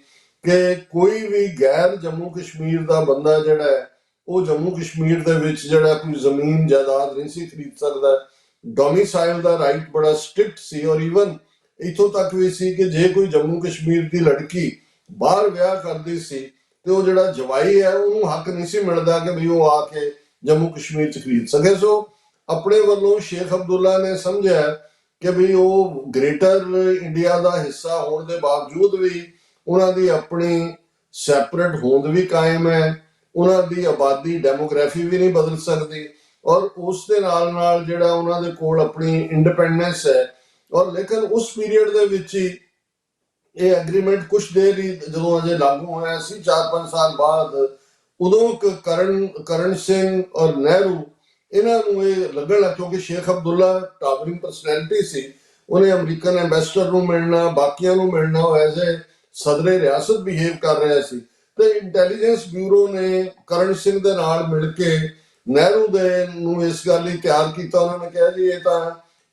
ਕਿ ਕੋਈ ਵੀ ਗੈਰ ਜੰਮੂ ਕਸ਼ਮੀਰ ਦਾ ਬੰਦਾ ਜਿਹੜਾ ਹੈ ਉਹ ਜੰਮੂ ਕਸ਼ਮੀਰ ਦੇ ਵਿੱਚ ਜਿਹੜਾ ਕੋਈ ਜ਼ਮੀਨ ਜਾਇਦਾਦ ਨਹੀਂ ਸੀ ਖਰੀਦ ਸਕਦਾ। ਡੋਮਿਸਾਈਲ ਦਾ ਰਾਈਟ ਬੜਾ ਸਟ੍ਰਿਕਟ ਸੀ, ਔਰ ਈਵਨ ਇੱਥੋਂ ਤੱਕ ਵੀ ਸੀ ਕਿ ਜੇ ਕੋਈ ਜੰਮੂ ਕਸ਼ਮੀਰ ਦੀ ਲੜਕੀ ਬਾਹਰ ਵਿਆਹ ਕਰਦੀ ਸੀ ਤੇ ਉਹ ਜਿਹੜਾ ਜਵਾਈ ਹੈ ਉਹਨੂੰ ਹੱਕ ਨਹੀਂ ਸੀ ਮਿਲਦਾ ਕਿ ਵੀ ਉਹ ਆ ਕੇ ਜੰਮੂ ਕਸ਼ਮੀਰ ਚ ਖਰੀਦ ਸਕੇ। ਸੋ ਆਪਣੇ ਵੱਲੋਂ ਸ਼ੇਖ ਅਬਦੁੱਲਾ ਨੇ ਸਮਝਿਆ ਕਿ ਵੀ ਉਹ ਗ੍ਰੇਟਰ ਇੰਡੀਆ ਦਾ ਹਿੱਸਾ ਹੋਣ ਦੇ ਬਾਵਜੂਦ ਵੀ ਉਹਨਾਂ ਦੀ ਆਪਣੀ ਸੈਪਰੇਟ ਹੋਂਦ ਵੀ ਕਾਇਮ ਹੈ, ਉਹਨਾਂ ਦੀ ਆਬਾਦੀ ਡੈਮੋਗ੍ਰਾਫੀ ਵੀ ਨਹੀਂ ਬਦਲ ਸਕਦੀ, ਔਰ ਉਸ ਦੇ ਨਾਲ ਨਾਲ ਜਿਹੜਾ ਉਹਨਾਂ ਦੇ ਕੋਲ ਆਪਣੀ ਇੰਡੀਪੈਂਡੈਂਸ ਹੈ। ਔਰ ਲੇਕਿਨ ਉਸ ਪੀਰੀਅਡ ਦੇ ਵਿੱਚ ਹੀ ਇਹ ਐਗਰੀਮੈਂਟ ਕੁਝ ਦੇਰ ਹੀ ਜਦੋਂ ਅਜੇ ਲਾਗੂ ਹੋਇਆ ਸੀ, 4-5 ਸਾਲ ਬਾਅਦ, ਉਦੋਂ ਕਰਨ ਸਿੰਘ ਔਰ ਨਹਿਰੂ ਇਹਨਾਂ ਨੂੰ ਇਹ ਲੱਗਣ ਲੱਗਾ, ਕਿਉਂਕਿ ਸ਼ੇਖ ਅਬਦੁੱਲਾ ਟਾਵਰਿੰਗ ਪਰਸਨੈਲਿਟੀ ਸੀ, ਉਹਨੇ ਅਮਰੀਕਨ ਐਂਬੈਸਡਰ ਨੂੰ ਮਿਲਣਾ, ਬਾਕੀਆਂ ਨੂੰ ਮਿਲਣਾ, ਉਹ ਐਜ਼ ਏ ਸਦਰੇ ਰਿਆਸਤ ਬਿਹੇਵ ਕਰ ਰਿਹਾ ਸੀ। ਤੇ ਇੰਟੈਲੀਜੈਂਸ ਬਿਊਰੋ ਨੇ ਕਰਨ ਸਿੰਘ ਦੇ ਨਾਲ ਮਿਲ ਕੇ ਨਹਿਰੂ ਦੇ ਨੂੰ ਇਸ ਗੱਲ ਲਈ ਤਿਆਰ ਕੀਤਾ। ਉਹਨਾਂ ਨੇ ਕਿਹਾ ਜੀ ਇਹ ਤਾਂ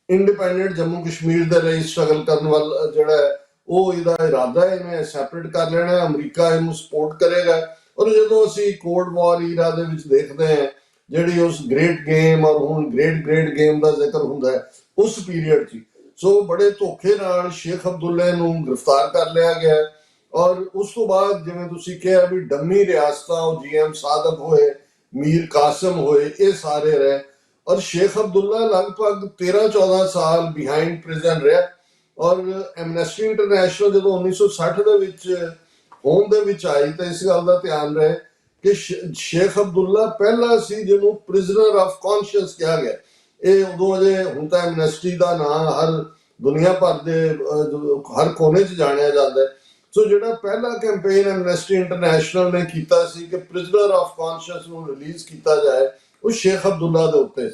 ਇੰਡੀਪੈਂਡੈਂਟ ਜੰਮੂ ਕਸ਼ਮੀਰ ਦੇ ਲਈ ਸਟਰਗਲ ਕਰਨ ਵਾਲਾ ਜਿਹੜਾ ਹੈ ਉਹ ਇਹਦਾ ਇਰਾਦਾ ਹੈ, ਇਹਨੇ ਸੈਪਰੇਟ ਕਰ ਲੈਣਾ, ਅਮਰੀਕਾ ਇਹਨੂੰ ਸਪੋਰਟ ਕਰੇਗਾ। ਔਰ ਜਦੋਂ ਅਸੀਂ ਕੋਲਡ ਵਾਰ ਈਰਾ ਦੇ ਵਿੱਚ ਦੇਖਦੇ ਹਾਂ ਜਿਹੜੀ ਉਸ ਗ੍ਰੇਟ ਗੇਮ ਔਰ ਹੁਣ ਗ੍ਰੇਟ ਗੇਮ ਦਾ ਜ਼ਿਕਰ ਹੁੰਦਾ ਹੈ ਉਸ ਪੀਰੀਅਡ 'ਚ, ਸੋ ਬੜੇ ਧੋਖੇ ਨਾਲ ਸ਼ੇਖ ਅਬਦੁੱਲੇ ਨੂੰ ਗ੍ਰਿਫਤਾਰ ਕਰ ਲਿਆ ਗਿਆ। ਔਰ ਉਸ ਤੋਂ ਬਾਅਦ ਜਿਵੇਂ ਤੁਸੀਂ ਕਿਹਾ ਵੀ ਡੰਮੀ ਰਿਆਸਤਾਂ, ਉਹ GM ਸਾਦਕ ਹੋਏ, ਮੀਰ ਕਾਸਮ ਹੋਏ, ਇਹ ਸਾਰੇ ਰਹੇ। ਔਰ ਸ਼ੇਖ ਅਬਦੁੱਲਾ ਲਗਭਗ 13-14 ਸਾਲ ਬਿਹਾਈਂਡ ਪ੍ਰਿਜ਼ਨ ਰਿਹਾ। ਔਰ ਐਮਨੈਸਟੀ ਇੰਟਰਨੈਸ਼ਨਲ ਜਦੋਂ 1960 ਦੇ ਵਿੱਚ ਹੋਂਦ ਦੇ ਵਿੱਚ ਆਈ ਤਾਂ ਇਸ ਗੱਲ ਦਾ ਧਿਆਨ ਰਹੇ ਕਿ ਸ਼ੇਖ ਅਬਦੁੱਲਾ ਪਹਿਲਾ ਸੀ ਜਿਹਨੂੰ ਪ੍ਰਿਜ਼ਨਰ ਆਫ ਕੌਂਸ਼ੀਅਸ ਕਿਹਾ ਗਿਆ। ਇਹ ਉਦੋਂ ਅਜੇ, ਹੁਣ ਤਾਂ ਐਮਨੈਸਟੀ ਦਾ ਨਾਂ ਹਰ ਦੁਨੀਆ ਭਰ ਦੇ ਹਰ ਕੋਨੇ 'ਚ ਜਾਣਿਆ ਜਾਂਦਾ ਹੈ। ਸੋ ਜਿਹੜਾ ਪਹਿਲਾ ਕੈਂਪੇਨ ਐਮਨੈਸਟੀ ਇੰਟਰਨੈਸ਼ਨਲ ਨੇ ਕੀਤਾ ਸੀ ਕਿ ਪ੍ਰਿਜ਼ਨਰ ਆਫ ਕੌਂਸ਼ੀਅਸ ਨੂੰ ਰਿਲੀਜ਼ ਕੀਤਾ ਜਾਏ, ਉਹ ਸ਼ੇਖ ਅਬਦੁੱਲਾ ਦੇ ਉੱਤੇ।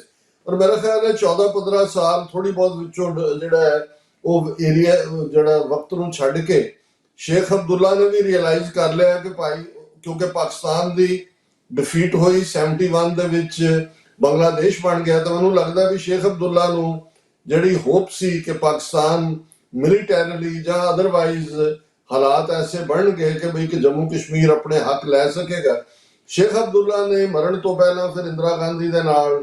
ਔਰ ਮੇਰਾ ਖਿਆਲ ਹੈ 14-15 ਸਾਲ ਥੋੜੀ ਬਹੁਤ ਵਿੱਚੋਂ ਜਿਹੜਾ ਹੈ ਉਹ ਏਰੀਆ ਜਿਹੜਾ ਵਕਤ ਨੂੰ ਛੱਡ ਕੇ ਸ਼ੇਖ ਅਬਦੁੱਲਾ ਨੇ ਵੀ ਰਿਅਲਾਈਜ਼ ਕਰ ਲਿਆ ਕਿ ਭਾਈ, ਕਿਉਂਕਿ ਪਾਕਿਸਤਾਨ ਦੀ ਡਿਫੀਟ ਹੋਈ 71 ਦੇ ਵਿੱਚ, ਬੰਗਲਾਦੇਸ਼ ਬਣ ਗਿਆ, ਤਾਂ ਮੈਨੂੰ ਲੱਗਦਾ ਵੀ ਸ਼ੇਖ ਅਬਦੁੱਲਾ ਨੂੰ ਜਿਹੜੀ ਹੋਪ ਸੀ ਕਿ ਪਾਕਿਸਤਾਨ ਮਿਲੀਟੈਰਲੀ ਜਾਂ ਅਦਰਵਾਈਜ਼ ਹਾਲਾਤ ਐਸੇ ਬਣਨਗੇ ਕਿ ਬਈ ਕਿ ਜੰਮੂ ਕਸ਼ਮੀਰ ਆਪਣੇ ਹੱਕ ਲੈ ਸਕੇਗਾ। ਸ਼ੇਖ ਅਬਦੁੱਲਾ ਨੇ ਮਰਨ ਤੋਂ ਪਹਿਲਾਂ ਫਿਰ ਇੰਦਰਾ ਗਾਂਧੀ ਦੇ ਨਾਲ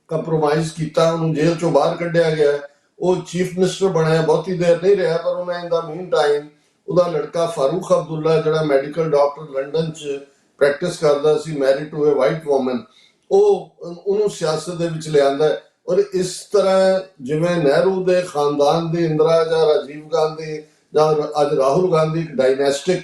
ਕੰਪਰੋਮਾਈਜ਼ ਕੀਤਾ, ਉਹਨੂੰ ਜੇਲ੍ਹ ਚੋਂ ਬਾਹਰ ਕੱਢਿਆ ਗਿਆ, ਉਹ ਚੀਫ ਮਿਨਿਸਟਰ ਬਣਿਆ, ਬਹੁਤੀ ਦੇਰ ਨਹੀਂ ਰਿਹਾ। ਪਰ ਉਹਨੇ ਇਨ ਦਾ ਮੀਨ ਟਾਈਮ ਉਹਦਾ ਲੜਕਾ ਫਾਰੂਕ ਅਬਦੁੱਲਾ ਜਿਹੜਾ ਮੈਡੀਕਲ ਡਾਕਟਰ ਲੰਡਨ 'ਚ ਪ੍ਰੈਕਟਿਸ ਕਰਦਾ ਸੀ, married to a white woman, ਉਹਨੂੰ ਸਿਆਸਤ ਦੇ ਵਿੱਚ ਲਿਆਂਦਾ। ਔਰ ਇਸ ਤਰ੍ਹਾਂ ਜਿਵੇਂ ਨਹਿਰੂ ਦੇ ਖਾਨਦਾਨ ਦੀ ਇੰਦਰਾ ਜਾਂ ਰਾਜੀਵ ਗਾਂਧੀ ਜਾਂ ਅੱਜ ਰਾਹੁਲ ਗਾਂਧੀ ਇੱਕ ਡਾਇਨੈਸਟਿਕ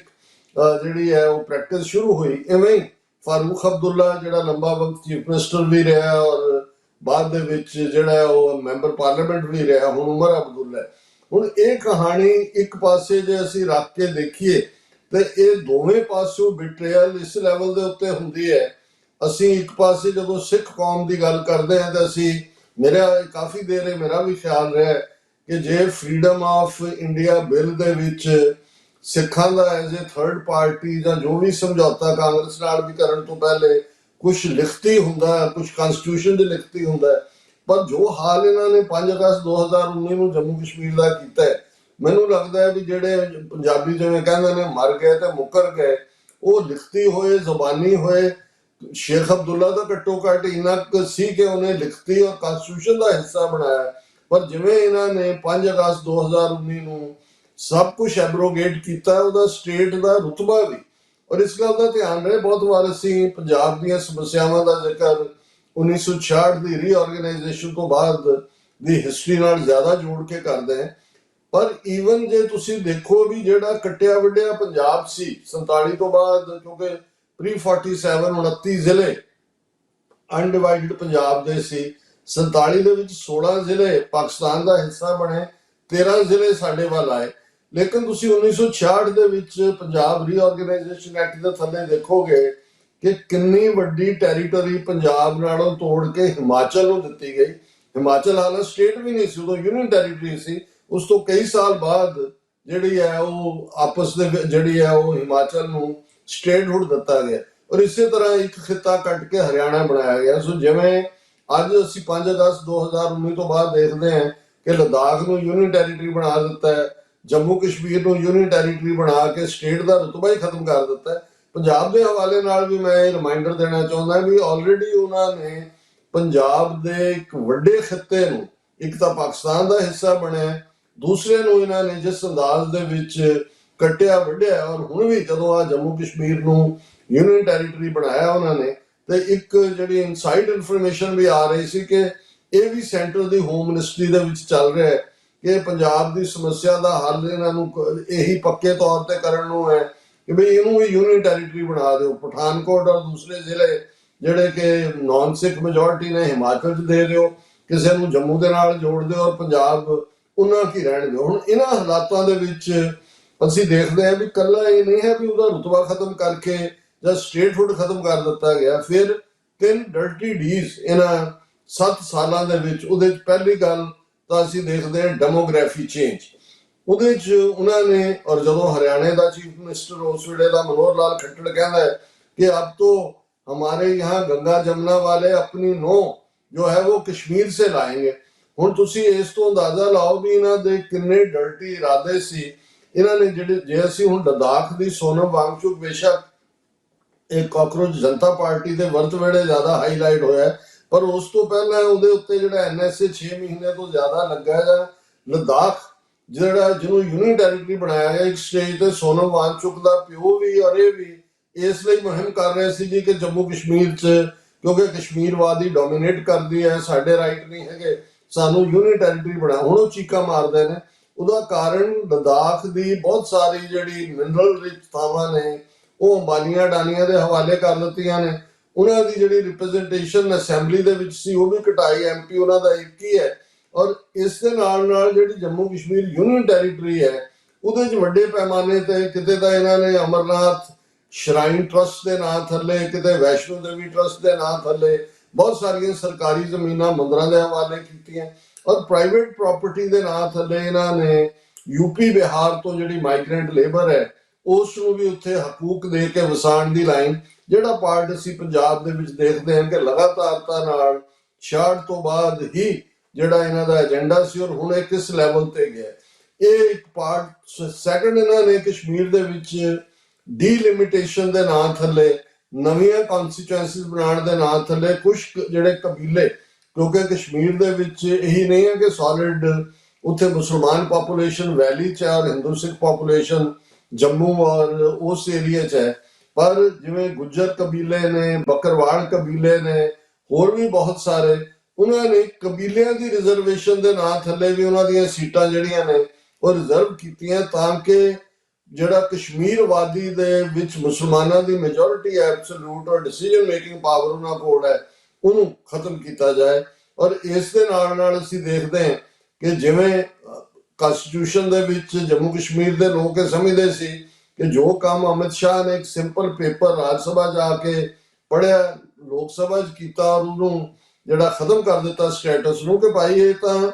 ਜਿਹੜੀ ਹੈ ਉਹ ਪ੍ਰੈਕਟਿਸ ਸ਼ੁਰੂ ਹੋਈ, ਇਵੇਂ ਹੀ ਫਾਰੂਕ ਅਬਦੁੱਲਾ ਜਿਹੜਾ ਲੰਬਾ ਵਕਤ ਚੀਫ ਮਿਨਿਸਟਰ ਵੀ ਰਿਹਾ ਔਰ ਬਾਅਦ ਦੇ ਵਿੱਚ ਜਿਹੜਾ ਉਹ ਮੈਂਬਰ ਪਾਰਲੀਮੈਂਟ ਵੀ ਰਿਹਾ, ਹੁਣ ਉਮਰ ਅਬਦੁੱਲਾ। ਹੁਣ ਇਹ ਕਹਾਣੀ ਇੱਕ ਪਾਸੇ ਜੇ ਅਸੀਂ ਰੱਖ ਕੇ ਦੇਖੀਏ ਤੇ ਇਹ ਦੋਵੇਂ ਪਾਸਿਓਂ ਬਿਟਰੇਅਲ ਇਸ ਲੈਵਲ ਦੇ ਉੱਤੇ ਹੁੰਦੀ ਹੈ। ਅਸੀਂ ਇੱਕ ਪਾਸੇ ਜਦੋਂ ਸਿੱਖ ਕੌਮ ਦੀ ਗੱਲ ਕਰਦੇ ਹਾਂ ਤਾਂ ਅਸੀਂ, ਮੇਰਾ ਕਾਫੀ ਦੇਰ ਇਹ ਮੇਰਾ ਵੀ ਖਿਆਲ ਰਿਹਾ ਕਿ ਜੇ ਫਰੀडम ਆਫ ਇੰਡੀਆ ਬਿੱਲ ਦੇ ਵਿੱਚ ਸਿੱਖਾਂ ਦਾ ਐਜ਼ ਏ ਥਰਡ ਪਾਰਟੀ ਜਾਂ ਜੋ ਵੀ ਸਮਝੌਤਾ ਕਾਂਗਰਸ ਨਾਲ ਵੀ ਕਰਨ ਤੋਂ ਪਹਿਲੇ ਕੁਝ ਲਿਖਤੀ ਹੁੰਦਾ, ਕੁਝ ਕਨਸਟੀਟਿਊਸ਼ਨ ਦੇ ਲਿਖਤੀ ਹੁੰਦਾ, ਪਰ ਜੋ ਹਾਲ ਇਹਨਾਂ ਨੇ 5 ਅਗਸਤ 2019 ਨੂੰ ਜੰਮੂ ਕਸ਼ਮੀਰ ਦਾ ਕੀਤਾ ਹੈ, ਮੈਨੂੰ ਲੱਗਦਾ ਹੈ ਵੀ ਜਿਹੜੇ ਪੰਜਾਬੀ ਜਿਵੇਂ ਕਹਿੰਦੇ ਨੇ ਮਰ ਗਏ ਤੇ ਮੁੱਕਰ ਗਏ, ਉਹ ਲਿਖਤੀ ਹੋਏ, ਜ਼ਬਾਨੀ ਹੋਏ, ਸ਼ੇਖ ਅਬਦੁੱਲਾ ਦਾ ਘੱਟੋ ਘੱਟ ਇੰਨਾ ਕੁ ਸੀ ਕਿ ਉਹਨੇ ਲਿਖਤੀ ਔਰ ਕਨਸਟੀਟਿਊਸ਼ਨ ਦਾ ਹਿੱਸਾ ਬਣਾਇਆ, ਪਰ ਜਿਵੇਂ ਇਹਨਾਂ ਨੇ 5 ਅਗਸਤ 2019 ਨੂੰ ਸਭ ਕੁਝ ਐਬਰੋਗੇਟ ਕੀਤਾ, ਉਹਦਾ ਸਟੇਟ ਦਾ ਰੁਤਬਾ ਵੀ। ਔਰ ਇਸ ਗੱਲ ਦਾ ਧਿਆਨ ਰਹੇ, ਬਹੁਤ ਵਾਰ ਅਸੀਂ ਪੰਜਾਬ ਦੀਆਂ ਸਮੱਸਿਆਵਾਂ ਦਾ ਜ਼ਿਕਰ 1966 ਦੀ ਰੀਆਰਗੇਨਾਈਜੇਸ਼ਨ ਤੋਂ ਬਾਅਦ ਦੀ ਹਿਸਟਰੀ ਨਾਲ ਜ਼ਿਆਦਾ ਜੋੜ ਕੇ ਕਰਦੇ ਹਾਂ, ਪਰ ਈਵਨ ਜੇ ਤੁਸੀਂ ਦੇਖੋ ਵੀ ਜਿਹੜਾ ਕੱਟਿਆ ਵੱਢਿਆ ਪੰਜਾਬ ਸੀ 47 ਤੋਂ ਬਾਅਦ, ਕਿਉਂਕਿ ਪ੍ਰੀ 47 29 ਜ਼ਿਲ੍ਹੇ ਅਨਡਿਵਾਈਡਡ ਪੰਜਾਬ ਦੇ ਸੀ, 47 ਦੇ ਵਿੱਚ 16 ਜ਼ਿਲ੍ਹੇ ਪਾਕਿਸਤਾਨ ਦਾ ਹਿੱਸਾ ਬਣੇ, 13 ਜ਼ਿਲ੍ਹੇ ਸਾਡੇ ਵੱਲ ਆਏ। ਲੇਕਿਨ ਤੁਸੀਂ 1966 ਦੇ ਵਿੱਚ ਪੰਜਾਬ ਰੀਆਰਗੇਨਾਈਜੇਸ਼ਨ ਐਕਟ ਦੇ ਥੱਲੇ ਦੇਖੋਗੇ ਕਿ ਕਿੰਨੀ ਵੱਡੀ ਟੈਰੀਟਰੀ ਪੰਜਾਬ ਨਾਲੋਂ ਤੋੜ ਕੇ ਹਿਮਾਚਲ ਨੂੰ ਦਿੱਤੀ ਗਈ। ਹਿਮਾਚਲ ਹਾਲੇ ਸਟੇਟ ਵੀ ਨਹੀਂ ਸੀ, ਉਦੋਂ ਯੂਨੀਅਨ ਟੈਰੀਟਰੀ ਸੀ। ਉਸ ਤੋਂ ਕਈ ਸਾਲ ਬਾਅਦ ਜਿਹੜੀ ਹੈ ਉਹ ਆਪਸ ਦੇ ਜਿਹੜੀ ਹੈ ਉਹ ਹਿਮਾਚਲ ਨੂੰ ਸਟੇਟਹੁੱਡ ਦਿੱਤਾ ਗਿਆ, ਔਰ ਇਸੇ ਤਰ੍ਹਾਂ ਇੱਕ ਖਿੱਤਾ ਕੱਟ ਕੇ ਹਰਿਆਣਾ ਬਣਾਇਆ ਗਿਆ। ਸੋ ਜਿਵੇਂ ਅੱਜ ਅਸੀਂ 5 ਅਗਸਤ 2019 ਤੋਂ ਬਾਅਦ ਦੇਖਦੇ ਹਾਂ ਕਿ ਲੱਦਾਖ ਨੂੰ ਯੂਨੀਅਨ ਟੈਰੀਟਰੀ ਬਣਾ ਦਿੱਤਾ ਹੈ, ਜੰਮੂ ਕਸ਼ਮੀਰ ਨੂੰ ਯੂਨੀਅਨ ਟੈਰੀਟਰੀ ਬਣਾ ਕੇ ਸਟੇਟ ਦਾ ਰੁਤਬਾ ਹੀ ਖਤਮ ਕਰ ਦਿੱਤਾ ਹੈ। ਪੰਜਾਬ ਦੇ ਹਵਾਲੇ ਨਾਲ ਵੀ ਮੈਂ ਇਹ ਰਿਮਾਈਂਡਰ ਦੇਣਾ ਚਾਹੁੰਦਾ ਵੀ ਆਲਰੇਡੀ ਉਹਨਾਂ ਨੇ ਪੰਜਾਬ ਦੇ ਇੱਕ ਵੱਡੇ ਖਿੱਤੇ ਨੂੰ, ਇੱਕ ਤਾਂ ਪਾਕਿਸਤਾਨ ਦਾ ਹਿੱਸਾ ਬਣਿਆ, ਦੂਸਰੇ ਨੂੰ ਇਹਨਾਂ ਨੇ ਜਿਸ ਅੰਦਾਜ਼ ਦੇ ਵਿੱਚ ਕੱਟਿਆ ਵੱਢਿਆ, ਔਰ ਹੁਣ ਵੀ ਜਦੋਂ ਆ ਜੰਮੂ ਕਸ਼ਮੀਰ ਨੂੰ ਯੂਨੀਅਨ ਟੈਰੀਟਰੀ ਬਣਾਇਆ ਉਹਨਾਂ ਨੇ, ਤੇ ਇੱਕ ਜਿਹੜੀ ਇਨਸਾਈਡ ਇਨਫੋਰਮੇਸ਼ਨ ਵੀ ਆ ਰਹੀ ਸੀ ਕਿ ਇਹ ਵੀ ਸੈਂਟਰ ਦੀ ਹੋਮ ਮਿਨਿਸਟਰੀ ਦੇ ਵਿੱਚ ਚੱਲ ਰਿਹਾ ਹੈ ਕਿ ਪੰਜਾਬ ਦੀ ਸਮੱਸਿਆ ਦਾ ਹੱਲ ਇਹਨਾਂ ਨੂੰ ਇਹੀ ਪੱਕੇ ਤੌਰ ਤੇ ਕਰਨ ਨੂੰ ਹੈ ਕਿ ਵੀ ਇਹਨੂੰ ਵੀ ਯੂਨੀਅਨ ਟੈਰੀਟਰੀ ਬਣਾ ਦਿਓ। ਪਠਾਨਕੋਟ ਔਰ ਦੂਸਰੇ ਜ਼ਿਲ੍ਹੇ ਜਿਹੜੇ ਕਿ ਨਾਨ ਸਿੱਖ ਮੈਜੋਰਿਟੀ ਨੇ ਹਿਮਾਚਲ 'ਚ ਦੇ ਦਿਓ, ਕਿਸੇ ਨੂੰ ਜੰਮੂ ਦੇ ਨਾਲ ਜੋੜ ਦਿਓ, ਔਰ ਪੰਜਾਬ ਉਹਨਾਂ ਕੀ ਰਹਿਣ ਦਿਓ। ਹੁਣ ਇਹਨਾਂ ਹਾਲਾਤਾਂ ਦੇ ਵਿੱਚ ਅਸੀਂ ਦੇਖਦੇ ਹਾਂ ਵੀ ਇਕੱਲਾ ਇਹ ਨਹੀਂ ਹੈ ਵੀ ਉਹਦਾ ਰੁਤਬਾ ਖਤਮ ਕਰਕੇ ਜਾਂ ਸਟੇਟਹੁੱਡ ਖਤਮ ਕਰ ਦਿੱਤਾ ਗਿਆ, ਫਿਰ 3 ਡਰਟੀ ਡੀਜ਼ ਇਹਨਾਂ 7 ਸਾਲਾਂ ਦੇ ਵਿੱਚ। ਉਹਦੇ 'ਚ ਪਹਿਲੀ ਗੱਲ ਤਾਂ ਅਸੀਂ ਦੇਖਦੇ ਹਾਂ ਡੈਮੋਗ੍ਰਾਫੀ ਚੇਂਜ। ਉਹਦੇ 'ਚ ਉਹਨਾਂ ਨੇ, ਔਰ ਜਦੋਂ ਹਰਿਆਣੇ ਦਾ ਚੀਫ ਮਿਨਿਸਟਰ ਉਸ ਵੇਲੇ ਦਾ ਮਨੋਹਰ ਲਾਲ ਖੱਟੜ ਕਹਿੰਦਾ ਹੈ ਕਿ अब तो हमारे यहाँ गंगा जमुना वाले अपनी नौ जो है वो कश्मीर से लाएंगे। ਹੁਣ ਤੁਸੀਂ ਇਸ ਤੋਂ ਅੰਦਾਜ਼ਾ ਲਾਓ ਵੀ ਇਹਨਾਂ ਦੇ ਕਿੰਨੇ ਡਰਟੀ ਇਰਾਦੇ ਸੀ। ਇਹਨਾਂ ਨੇ ਜਿਹੜੇ, ਜੇ ਅਸੀਂ ਹੁਣ ਲੱਦਾਖ ਦੀ ਸੋਨਮ ਵਾਂਗਚੁਕ, ਬੇਸ਼ੱਕ ਇਹ ਕਾਕਰੋਚ ਜਨਤਾ ਪਾਰਟੀ ਦੇ ਵਰਤ ਵੇਲੇ ਜ਼ਿਆਦਾ ਹਾਈਲਾਈਟ ਹੋਇਆ, ਪਰ ਉਸ ਤੋਂ ਪਹਿਲਾਂ ਉਹਦੇ ਉੱਤੇ ਜਿਹੜਾ NSA 6 ਮਹੀਨੇ ਤੋਂ ਜ਼ਿਆਦਾ ਲੱਗਾ ਜਾਂ ਲੱਦਾਖ ਜਿਹੜਾ ਜਿਹਨੂੰ ਯੂਨੀਅਨ ਟੈਰੀਟਰੀ ਬਣਾਇਆ ਗਿਆ, ਇੱਕ ਸਟੇਜ ਤੇ ਸੋਨਮ ਵਾਂਗਚੁਕ ਦਾ ਪਿਓ ਵੀ ਔਰ ਇਹ ਵੀ ਇਸ ਲਈ ਮੁਹਿੰਮ ਕਰ ਰਹੇ ਸੀ ਜੀ ਕਿ ਜੰਮੂ ਕਸ਼ਮੀਰ 'ਚ ਕਿਉਂਕਿ ਕਸ਼ਮੀਰਵਾਦੀ ਡੋਮੀਨੇਟ ਕਰਦੀ ਹੈ, ਸਾਡੇ ਰਾਈਟ ਨਹੀਂ ਹੈਗੇ, ਸਾਨੂੰ ਯੂਨੀਅਨ ਟੈਰੀਟਰੀ ਬਣਾ। ਹੁਣ ਉਹ ਚੀਕਾਂ ਮਾਰਦੇ ਨੇ। ਉਹਦਾ ਕਾਰਨ ਲੱਦਾਖ ਦੀ ਬਹੁਤ ਸਾਰੀ ਜਿਹੜੀ ਮਿਨਰਲ ਰਿਚ ਥਾਵਾਂ ਨੇ ਉਹ ਅੰਬਾਨੀਆਂ ਅਡਾਨੀਆਂ ਦੇ ਹਵਾਲੇ ਕਰ ਦਿੱਤੀਆਂ ਨੇ। ਉਹਨਾਂ ਦੀ ਜਿਹੜੀ ਰਿਪਰੈਜ਼ੈਂਟੇਸ਼ਨ ਅਸੈਂਬਲੀ ਦੇ ਵਿੱਚ ਸੀ ਉਹ ਵੀ ਘਟਾਈ, MP ਉਹਨਾਂ ਦਾ ਇੱਕ ਹੀ ਹੈ। ਔਰ ਇਸ ਦੇ ਨਾਲ ਨਾਲ ਜਿਹੜੀ ਜੰਮੂ ਕਸ਼ਮੀਰ ਯੂਨੀਅਨ ਟੈਰੀਟਰੀ ਹੈ ਉਹਦੇ 'ਚ ਵੱਡੇ ਪੈਮਾਨੇ ਤੇ ਕਿਤੇ ਤਾਂ ਇਹਨਾਂ ਨੇ ਅਮਰਨਾਥ ਸ਼ਰਾਈਨ ਟਰਸਟ ਦੇ ਨਾਂ ਥੱਲੇ, ਕਿਤੇ ਵੈਸ਼ਨੋ ਦੇਵੀ ਟਰਸਟ ਦੇ ਨਾਂ ਥੱਲੇ ਬਹੁਤ ਸਾਰੀਆਂ ਸਰਕਾਰੀ ਜ਼ਮੀਨਾਂ ਮੰਦਰਾਂ ਦੇ ਹਵਾਲੇ ਕੀਤੀਆਂ, ਔਰ ਪ੍ਰਾਈਵੇਟ ਪ੍ਰਾਪਰਟੀ ਦੇ ਨਾਂ ਥੱਲੇ ਇਹਨਾਂ ਨੇ ਯੂਪੀ ਬਿਹਾਰ ਤੋਂ ਜਿਹੜੀ ਮਾਈਗ੍ਰੈਂਟ ਲੇਬਰ ਹੈ ਉਸ ਨੂੰ ਵੀ ਉੱਥੇ ਹਕੂਕ ਦੇ ਕੇ ਵਸਾਉਣ ਦੀ ਲਾਈਨ, ਜਿਹੜਾ ਪਾਰਟ ਅਸੀਂ ਪੰਜਾਬ ਦੇ ਵਿੱਚ ਦੇਖਦੇ ਹਾਂ ਕਿ ਲਗਾਤਾਰਤਾ ਨਾਲ 66 ਤੋਂ ਬਾਅਦ ਹੀ ਜਿਹੜਾ ਇਹਨਾਂ ਦਾ ਏਜੰਡਾ ਸੀ, ਔਰ ਹੁਣ ਇਹ ਕਿਸ ਲੈਵਲ ਤੇ ਗਿਆ। ਇਹ ਇੱਕ ਪਾਰਟ। ਸੈਕੰਡ, ਇਹਨਾਂ ਨੇ ਕਸ਼ਮੀਰ ਦੇ ਵਿੱਚ ਡੀਲਿਮਿਟੇਸ਼ਨ ਦੇ ਨਾਂ ਥੱਲੇ, ਨਵੀਆਂ ਕਨਸਟੀਚੁਐਂਸੀਜ਼ ਬਣਾਉਣ ਦੇ ਨਾਂ ਥੱਲੇ ਕੁਝ ਜਿਹੜੇ ਕਬੀਲੇ, ਕਿਉਂਕਿ ਕਸ਼ਮੀਰ ਦੇ ਵਿੱਚ ਇਹੀ ਨਹੀਂ ਹੈ ਕਿ ਸੋਲਿਡ ਉੱਥੇ ਮੁਸਲਮਾਨ ਪਾਪੂਲੇਸ਼ਨ ਵੈਲੀ 'ਚ ਹੈ ਔਰ ਹਿੰਦੂ ਸਿੱਖ ਪਾਪੂਲੇਸ਼ਨ ਜੰਮੂ ਔਰ ਉਸ ਏਰੀਆ 'ਚ ਹੈ, ਪਰ ਜਿਵੇਂ ਗੁੱਜਰ ਕਬੀਲੇ ਨੇ, ਬੱਕਰਵਾਲ ਕਬੀਲੇ ਨੇ, ਹੋਰ ਵੀ ਬਹੁਤ ਸਾਰੇ, ਉਹਨਾਂ ਨੇ ਕਬੀਲਿਆਂ ਦੀ ਰਿਜ਼ਰਵੇਸ਼ਨ ਦੇ ਨਾਂ ਥੱਲੇ ਵੀ ਉਹਨਾਂ ਦੀਆਂ ਸੀਟਾਂ ਜਿਹੜੀਆਂ ਨੇ ਉਹ ਰਿਜ਼ਰਵ ਕੀਤੀਆਂ ਤਾਂ ਕਿ ਜਿਹੜਾ ਕਸ਼ਮੀਰ ਵਾਦੀ ਦੇ ਵਿੱਚ ਮੁਸਲਮਾਨਾਂ ਦੀ ਮੈਜੋਰਿਟੀ ਐਬਸੋਲੂਟ ਔਰ ਡਿਸੀਜਨ ਮੇਕਿੰਗ ਪਾਵਰ ਉਹਨਾਂ ਕੋਲ ਹੈ ਉਹਨੂੰ ਖਤਮ ਕੀਤਾ ਜਾਏ। ਔਰ ਇਸ ਦੇ ਨਾਲ ਨਾਲ ਅਸੀਂ ਦੇਖਦੇ ਹਾਂ ਕਿ ਜਿਵੇਂ ਕਨਸਟੀਟਿਊਸ਼ਨ ਦੇ ਵਿੱਚ ਜੰਮੂ ਕਸ਼ਮੀਰ ਦੇ ਲੋਕ ਇਹ ਸਮਝਦੇ ਸੀ ਕਿ ਜੋ ਕੰਮ ਅਮਿਤ ਸ਼ਾਹ ਨੇ ਇੱਕ ਸਿੰਪਲ ਪੇਪਰ ਰਾਜ ਸਭਾ ਜਾ ਕੇ ਪੜ੍ਹਿਆ, ਲੋਕ ਸਭਾ 'ਚ ਕੀਤਾ ਔਰ ਉਹਨੂੰ ਜਿਹੜਾ ਖਤਮ ਕਰ ਦਿੱਤਾ ਸਟੇਟਸ ਨੂੰ ਕਿ ਭਾਈ ਇਹ ਤਾਂ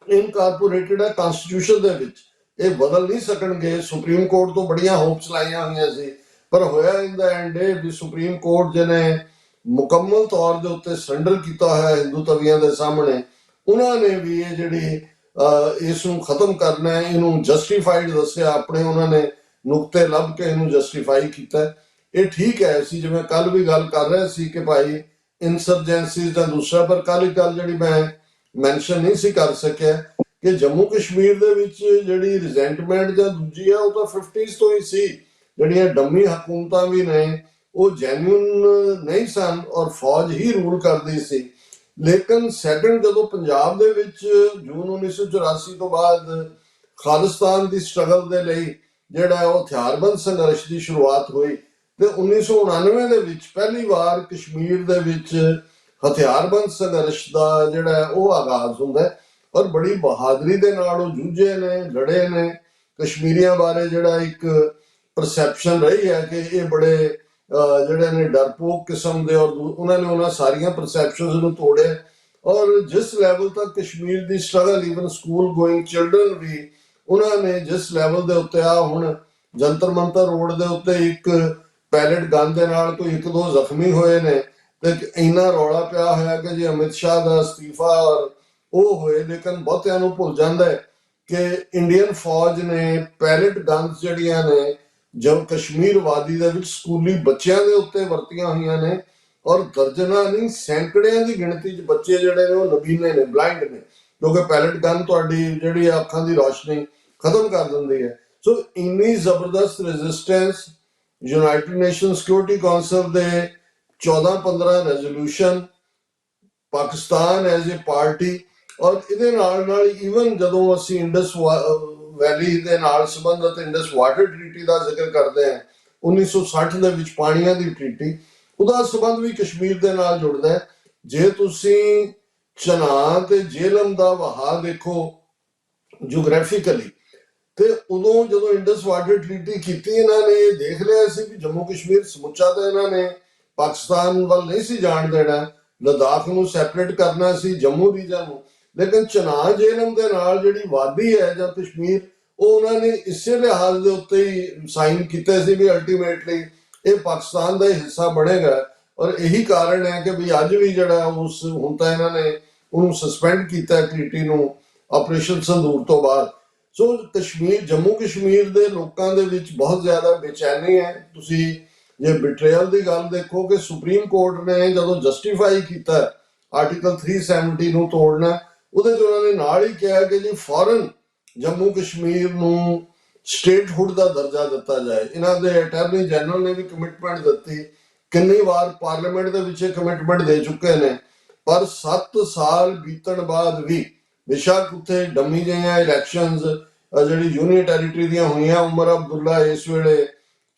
ਇਨਕਾਰਪੋਰੇਟਡ ਹੈ ਕਨਸਟੀਟਿਊਸ਼ਨ ਦੇ ਵਿੱਚ, ਇਹ ਬਦਲ ਨਹੀਂ ਸਕਣਗੇ। ਸੁਪਰੀਮ ਕੋਰਟ ਤੋਂ ਬੜੀਆਂ ਹੋਪਸ ਲਾਈਆਂ ਹੋਈਆਂ ਸੀ, ਪਰ ਹੋਇਆ ਇਨ ਦਾ ਐਂਡ ਇਹ ਵੀ ਸੁਪਰੀਮ ਕੋਰਟ ਜਿਹਨੇ ਮੁਕੰਮਲ ਤੌਰ ਦੇ ਉੱਤੇ ਸਰੈਂਡਰ ਕੀਤਾ ਹੋਇਆ ਹਿੰਦੂ ਤਵੀਆਂ ਦੇ ਸਾਹਮਣੇ, ਉਹਨਾਂ ਨੇ ਵੀ ਇਹ ਜਿਹੜੀ ਇਸ ਨੂੰ ਖਤਮ ਕਰਨਾ ਹੈ, ਇਹਨੂੰ ਜਸਟੀਫਾਈਡ ਦੱਸਿਆ, ਆਪਣੇ ਉਹਨਾਂ ਨੇ ਨੁਕਤੇ ਲੱਭ ਕੇ ਇਹਨੂੰ ਜਸਟੀਫਾਈ ਕੀਤਾ। ਇਹ ਠੀਕ ਹੈ। ਅਸੀਂ ਜਿਵੇਂ ਕੱਲ ਵੀ ਗੱਲ ਕਰ ਰਹੇ ਸੀ ਕਿ ਭਾਈ ਇਨਸਰਜੈਂਸੀਜ਼ ਦਾ ਦੂਸਰਾ, ਪਰ ਕੱਲ ਇੱਕ ਗੱਲ ਜਿਹੜੀ ਮੈਂ ਮੈਂਸ਼ਨ ਨਹੀਂ ਸੀ ਕਰ ਸਕਿਆ ਕਿ ਜੰਮੂ ਕਸ਼ਮੀਰ ਦੇ ਵਿੱਚ ਜਿਹੜੀ ਰਿਜ਼ੈਂਟਮੈਂਟ ਜਾਂ ਦੂਜੀ ਆ ਉਹ ਤਾਂ 50s ਤੋਂ ਹੀ ਸੀ। ਜਿਹੜੀਆਂ ਡੰਮੀ ਹਕੂਮਤਾਂ ਵੀ ਨੇ ਉਹ ਜੈਨੂਇਨ ਨਹੀਂ ਸਨ ਔਰ ਫੌਜ ਹੀ ਰੂਲ ਕਰਦੀ ਸੀ। ਲੇਕਿਨ ਸੈਕੰਡ ਜਦੋਂ ਪੰਜਾਬ ਦੇ ਵਿੱਚ ਜੂਨ 1984 ਤੋਂ ਬਾਅਦ ਖਾਲਿਸਤਾਨ ਦੀ ਸਟਰਗਲ ਦੇ ਲਈ ਜਿਹੜਾ ਉਹ ਹਥਿਆਰਬੰਦ ਸੰਘਰਸ਼ ਦੀ ਸ਼ੁਰੂਆਤ ਹੋਈ ਤੇ 1999 ਦੇ ਵਿੱਚ ਪਹਿਲੀ ਵਾਰ ਕਸ਼ਮੀਰ ਦੇ ਵਿੱਚ ਹਥਿਆਰਬੰਦ ਸੰਘਰਸ਼ ਦਾ ਜਿਹੜਾ ਉਹ ਆਗਾਜ਼ ਹੁੰਦਾ ਹੈ ਔਰ ਬੜੀ ਬਹਾਦਰੀ ਦੇ ਨਾਲ ਉਹ ਜੂਝੇ ਨੇ, ਲੜੇ ਨੇ। ਕਸ਼ਮੀਰੀਆਂ ਬਾਰੇ ਜਿਹੜਾ ਇੱਕ ਪਰਸੈਪਸ਼ਨ ਰਹੀ ਹੈ ਕਿ ਇਹ ਬੜੇ ਜਿਹੜੇ ਨੇ ਡਰਪੋਕ ਕਿਸਮ ਦੇ, ਔਰ ਉਹਨਾਂ ਨੇ ਉਹਨਾਂ ਸਾਰੀਆਂ ਪਰਸੈਪਸ਼ਨਸ ਨੂੰ ਤੋੜਿਆ। ਔਰ ਜਿਸ ਲੈਵਲ ਤੱਕ ਕਸ਼ਮੀਰ ਦੀ struggle, even school going children ਵੀ ਉਹਨਾਂ ਨੇ ਜਿਸ ਲੈਵਲ ਦੇ ਉੱਤੇ ਆ ਹੁਣ ਜੰਤਰ ਮੰਤਰ ਰੋਡ ਦੇ ਉੱਤੇ ਇੱਕ ਪੈਲਟ ਗਨ ਦੇ ਨਾਲ ਕੋਈ 1-2 ਜ਼ਖਮੀ ਹੋਏ ਨੇ ਤੇ ਇੰਨਾ ਰੌਲਾ ਪਿਆ ਹੋਇਆ ਕਿ ਜੀ ਅਮਿਤ ਸ਼ਾਹ ਦਾ ਅਸਤੀਫਾ ਔਰ ਉਹ ਹੋਏ। ਲੇਕਿਨ ਬਹੁਤਿਆਂ ਨੂੰ ਭੁੱਲ ਜਾਂਦਾ ਹੈ ਕਿ ਇੰਡੀਅਨ ਫੌਜ ਨੇ ਪੈਲਟ ਗਨਸ ਜਿਹੜੀਆਂ ਨੇ ਜਦ ਕਸ਼ਮੀਰ ਵਾਦੀ ਦੇ ਵਿੱਚ ਸਕੂਲੀ ਬੱਚਿਆਂ ਦੇ ਉੱਤੇ ਵਰਤੀਆਂ ਹੋਈਆਂ ਨੇ ਔਰ ਦਰਜਨਾਂ ਨਹੀਂ ਸੈਂਕੜਿਆਂ ਦੀ ਗਿਣਤੀ 'ਚ ਬੱਚੇ ਜਿਹੜੇ ਨੇ ਉਹ ਨਬੀਨੇ ਨੇ, ਬਲਾਈਂਡ ਨੇ, ਕਿਉਂਕਿ ਪੈਲਟ ਗਨ ਤੁਹਾਡੀ ਜਿਹੜੀ ਅੱਖਾਂ ਦੀ ਰੌਸ਼ਨੀ ਖਤਮ ਕਰ ਦਿੰਦੀ ਹੈ। ਸੋ ਇੰਨੀ ਜ਼ਬਰਦਸਤ resistance, United nation security council ਦੇ 14-15 resolution, Pakistan as a party, ਔਰ ਇਹਦੇ ਨਾਲ ਈਵਨ ਜਦੋਂ ਅਸੀਂ ਇੰਡਸ ਵੈਲੀ ਦੇ ਨਾਲ ਸੰਬੰਧਿਤ ਇੰਡਸ ਵਾਟਰ ਟ੍ਰੀਟੀ ਦਾ ਜ਼ਿਕਰ ਕਰਦੇ ਹਾਂ 1960 ਦੇ ਵਿੱਚ ਪਾਣੀਆਂ ਦੀ ਟ੍ਰੀਟੀ, ਉਹਦਾ ਸੰਬੰਧ ਵੀ ਕਸ਼ਮੀਰ ਦੇ ਨਾਲ ਜੁੜਦਾ ਹੈ। ਜੇ ਤੁਸੀਂ ਚਨਾਹ ਤੇ ਜੇਹਲਮ ਦਾ ਵਹਾਅ ਦੇਖੋ ਜੀਓਗ੍ਰਾਫਿਕਲੀ, ਤੇ ਉਦੋਂ ਜਦੋਂ ਇੰਡਸ ਵਾਟਰ ਟ੍ਰੀਟੀ ਕੀਤੀ ਇਹਨਾਂ ਨੇ ਇਹ ਦੇਖ ਲਿਆ ਸੀ ਵੀ ਜੰਮੂ ਕਸ਼ਮੀਰ ਸਮੁੱਚਾ ਤਾਂ ਇਹਨਾਂ ਨੇ ਪਾਕਿਸਤਾਨ ਵੱਲ ਨਹੀਂ ਸੀ ਜਾਣ ਦੇਣਾ, ਲਦਾਖ ਨੂੰ ਸੈਪਰੇਟ ਕਰਨਾ ਸੀ, ਜੰਮੂ ਰੀਜਨ ਨੂੰ। ਲੇਕਿਨ ਚਨਾਹ ਜੇਹਲਮ ਦੇ ਨਾਲ ਜਿਹੜੀ ਵਾਦੀ ਹੈ ਜਾਂ ਕਸ਼ਮੀਰ, ਉਹ ਉਹਨਾਂ ਨੇ ਇਸੇ ਲਿਹਾਜ਼ ਦੇ ਉੱਤੇ ਹੀ ਸਾਈਨ ਕੀਤੇ ਸੀ ਵੀ ਅਲਟੀਮੇਟਲੀ ਇਹ ਪਾਕਿਸਤਾਨ ਦਾ ਹੀ ਹਿੱਸਾ ਬਣੇਗਾ। ਔਰ ਇਹੀ ਕਾਰਨ ਹੈ ਕਿ ਵੀ ਅੱਜ ਵੀ ਜਿਹੜਾ ਉਸ ਹੁਣ ਤਾਂ ਇਹਨਾਂ ਨੇ ਉਹਨੂੰ ਸਸਪੈਂਡ ਕੀਤਾ ਟ੍ਰੀਟੀ ਨੂੰ ਆਪਰੇਸ਼ਨ ਸੰਦੂਰ ਤੋਂ ਬਾਅਦ। ਸੋ ਕਸ਼ਮੀਰ, ਜੰਮੂ ਕਸ਼ਮੀਰ ਦੇ ਲੋਕਾਂ ਦੇ ਵਿੱਚ ਬਹੁਤ ਜ਼ਿਆਦਾ ਬੇਚੈਨੀ ਹੈ। ਤੁਸੀਂ ਜੇ ਬਿਟਰੇਅਲ ਦੀ ਗੱਲ ਦੇਖੋ ਕਿ ਸੁਪਰੀਮ ਕੋਰਟ ਨੇ ਜਦੋਂ ਜਸਟੀਫਾਈ ਕੀਤਾ ਆਰਟੀਕਲ 370 ਨੂੰ ਤੋੜਨਾ, ਉਹਦੇ 'ਚ ਉਹਨਾਂ ਨੇ ਨਾਲ ਹੀ ਕਿਹਾ ਕਿ ਜੀ ਫੌਰਨ ਜੰਮੂ ਕਸ਼ਮੀਰ ਨੂੰ ਸਟੇਟਹੁੱਡ ਦਾ ਦਰਜਾ ਦਿੱਤਾ ਜਾਏ। ਇਹਨਾਂ ਦੇ ਅਟਾਰਨੀ ਜਨਰਲ ਨੇ ਵੀ ਕਮਿਟਮੈਂਟ ਦਿੱਤੀ, ਕਿੰਨੀ ਵਾਰ ਪਾਰਲੀਮੈਂਟ ਦੇ ਵਿੱਚ ਕਮਿਟਮੈਂਟ ਦੇ ਚੁੱਕੇ ਨੇ, ਪਰ 7 ਸਾਲ ਬੀਤਣ ਬਾਅਦ ਵੀ ਬੇਸ਼ੱਕ ਉੱਥੇ ਡੰਮੀ ਜਿਹੀਆਂ ਇਲੈਕਸ਼ਨਸ ਜਿਹੜੀ ਯੂਨੀਅਨ ਟੈਰੀਟਰੀ ਦੀਆਂ ਹੋਈਆਂ, ਉਮਰ ਅਬਦੁੱਲਾ ਇਸ ਵੇਲੇ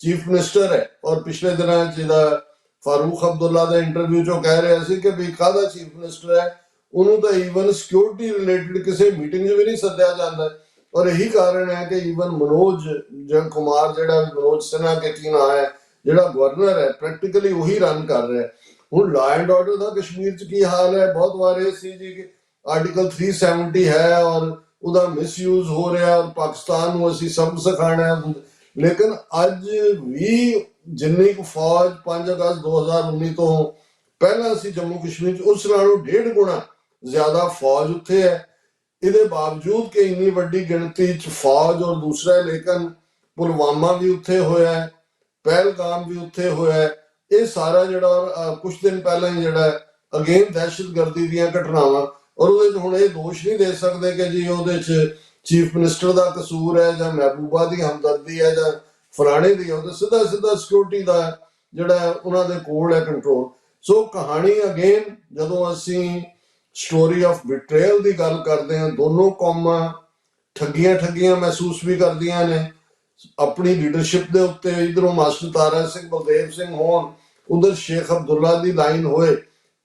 ਚੀਫ ਮਿਨਿਸਟਰ ਹੈ ਔਰ ਪਿਛਲੇ ਦਿਨਾਂ 'ਚ ਇਹਦਾ ਫਾਰੂਕ ਅਬਦੁੱਲਾ ਦੇ ਇੰਟਰਵਿਊ 'ਚੋਂ ਕਹਿ ਰਿਹਾ ਸੀ ਕਿ ਵੀ ਕਾਹਦਾ ਚੀਫ ਮਿਨਿਸਟਰ ਹੈ, ਉਹਨੂੰ ਤਾਂ ਈਵਨ ਸਿਕਿਉਰਿਟੀ ਰਿਲੇਟਡ ਕਿਸੇ ਮੀਟਿੰਗ 'ਚ ਵੀ ਨਹੀਂ ਸੱਦਿਆ ਜਾਂਦਾ। ਔਰ ਇਹੀ ਕਾਰਨ ਹੈ ਕਿ ਈਵਨ ਮਨੋਜ ਕੁਮਾਰ, ਜਿਹੜਾ ਮਨੋਜ ਸਿਨਹਾ ਕੇ ਕੀ ਨਾਂ ਹੈ, ਜਿਹੜਾ ਗਵਰਨਰ ਹੈ, ਪ੍ਰੈਕਟੀਕਲੀ ਉਹੀ ਰਨ ਕਰ ਰਿਹਾ। ਹੁਣ ਲਾ ਐਂਡ ਆਰਡਰ ਦਾ ਕਸ਼ਮੀਰ 'ਚ ਕੀ ਹਾਲ ਹੈ? ਬਹੁਤ ਵਾਰ ਇਹ ਸੀ ਜੀ ਕਿ ਆਰਟੀਕਲ 370 ਹੈ ਔਰ ਉਹਦਾ ਮਿਸਯੂਜ਼ ਹੋ ਰਿਹਾ ਔਰ ਪਾਕਿਸਤਾਨ ਨੂੰ ਅਸੀਂ ਸਬਕ ਸਿਖਾਉਣਾ ਹੈ। ਲੇਕਿਨ ਅੱਜ ਵੀ ਜਿੰਨੀ ਕੁ ਫੌਜ 5 ਅਗਸਤ 2019 ਤੋਂ ਪਹਿਲਾਂ ਸੀ ਜੰਮੂ ਕਸ਼ਮੀਰ 'ਚ, ਉਸ ਨਾਲੋਂ 1.5 ਗੁਣਾ ਜ਼ਿਆਦਾ ਫੌਜ ਉੱਥੇ ਹੈ। ਇਹਦੇ ਬਾਵਜੂਦ ਕਿ ਇੰਨੀ ਵੱਡੀ ਗਿਣਤੀ 'ਚ ਫੌਜ ਔਰ ਦੂਸਰਾ, ਲੇਕਿਨ ਪੁਲਵਾਮਾ ਵੀ ਉੱਥੇ ਹੋਇਆ ਹੈ, ਪਹਿਲਗਾਮ ਵੀ ਉੱਥੇ ਹੋਇਆ ਹੈ। ਇਹ ਸਾਰਾ ਜਿਹੜਾ ਕੁਝ ਦਿਨ ਪਹਿਲਾਂ ਹੀ ਜਿਹੜਾ ਅਗੇਨ ਦਹਿਸ਼ਤਗਰਦੀ ਦੀਆਂ ਘਟਨਾਵਾਂ, ਔਰ ਉਹਦੇ 'ਚ ਹੁਣ ਇਹ ਦੋਸ਼ ਨਹੀਂ ਦੇ ਸਕਦੇ ਕਿ ਜੀ ਉਹਦੇ 'ਚ ਚੀਫ ਮਿਨਿਸਟਰ ਦਾ ਕਸੂਰ ਹੈ ਜਾਂ ਮਹਿਬੂਬਾ ਦੀ ਹਮਦਰਦੀ ਹੈ ਜਾਂ ਫਲਾਣੇ ਦੀ, ਉਹਦਾ ਸਿੱਧਾ ਸਿਕਿਉਰਿਟੀ ਦਾ ਜਿਹੜਾ ਉਹਨਾਂ ਦੇ ਕੋਲ ਹੈ ਕੰਟਰੋਲ। ਸੋ ਕਹਾਣੀ ਅਗੇਨ ਜਦੋਂ ਅਸੀਂ ਸਟੋਰੀ ਆਫ ਬਿਟਰੇਅਲ ਦੀ ਗੱਲ ਕਰਦੇ ਹਾਂ, ਦੋਨੋਂ ਕੌਮਾਂ ਠੱਗੀਆਂ ਮਹਿਸੂਸ ਵੀ ਕਰਦੀਆਂ ਨੇ ਆਪਣੀ ਲੀਡਰਸ਼ਿਪ ਦੇ ਉੱਤੇ। ਇਧਰੋਂ ਮਾਸਟਰ ਤਾਰਾ ਸਿੰਘ, ਬਲਦੇਵ ਸਿੰਘ ਹੋਣ, ਉਧਰ ਸ਼ੇਖ ਅਬਦੁੱਲਾ ਦੀ ਲਾਈਨ ਹੋਏ,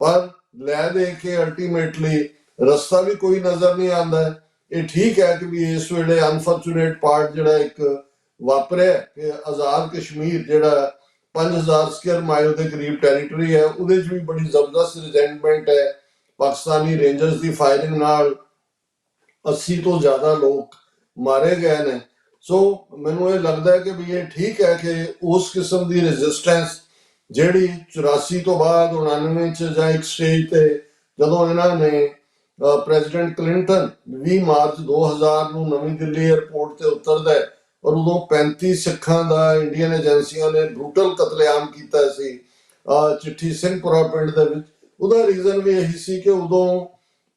ਪਰ ਲੈ ਦੇ ਕੇ ਅਲਟੀਮੇਟਲੀ ਰਸਤਾ ਵੀ ਕੋਈ ਨਜ਼ਰ ਨਹੀਂ ਆਉਂਦਾ। ਇਹ ਠੀਕ ਹੈ ਕਿ ਵੀ ਇਸ ਵੇਲੇ ਅਨਫੋਰਚੂਨੇਟ ਪਾਰਟ ਜਿਹੜਾ ਇੱਕ ਵਾਪਰਿਆ ਕਿ ਆਜ਼ਾਦ ਕਸ਼ਮੀਰ ਜਿਹੜਾ 5000 ਸਕੁਅਰ ਮਾਈਲ ਦੇ ਕਰੀਬ ਟੈਰੀਟਰੀ ਹੈ, ਉਹਦੇ 'ਚ ਵੀ ਬੜੀ ਜ਼ਬਰਦਸਤ ਰਿਜ਼ੈਂਟਮੈਂਟ ਹੈ। ਪਾਕਿਸਤਾਨੀ ਰੇਂਜਰਸ ਦੀ ਫਾਇਰਿੰਗ ਨਾਲ 80 ਤੋਂ ਜ਼ਿਆਦਾ ਲੋਕ ਮਾਰੇ ਗਏ ਨੇ। ਸੋ ਮੈਨੂੰ ਇਹ ਲੱਗਦਾ ਹੈ ਕਿ ਵੀ ਇਹ ਠੀਕ ਹੈ ਕਿ ਉਸ ਕਿਸਮ ਦੀ ਰੈਜ਼ਿਸਟੈਂਸ ਜਿਹੜੀ 84 ਤੋਂ ਬਾਅਦ 99 'ਚ ਜਾਂ ਇੱਕ ਸਟੇਜ ਤੇ ਜਦੋਂ ਇਹਨਾਂ ਨੇ ਪ੍ਰੈਜ਼ੀਡੈਂਟ ਕਲਿੰਟਨ 20 ਮਾਰਚ 2000 ਨੂੰ ਨਵੀਂ ਦਿੱਲੀ 에ਅਰਪੋਰਟ ਤੇ ਉਤਰਦਾ ਹੈ ਔਰ ਉਦੋਂ 35 ਸਿੱਖਾਂ ਦਾ ਇੰਡੀਅਨ ਏਜੰਸੀਆਂ ਨੇ ਬਰੂਟਲ ਕਤਲੇਆਮ ਕੀਤਾ ਸੀ ਚਿੱਠੀ ਸਿੰਘਪੁਰਾ ਪਿੰਡ ਦੇ ਵਿੱਚ। ਉਹਦਾ ਰੀਜ਼ਨ ਵੀ ਇਹੀ ਸੀ ਕਿ ਉਦੋਂ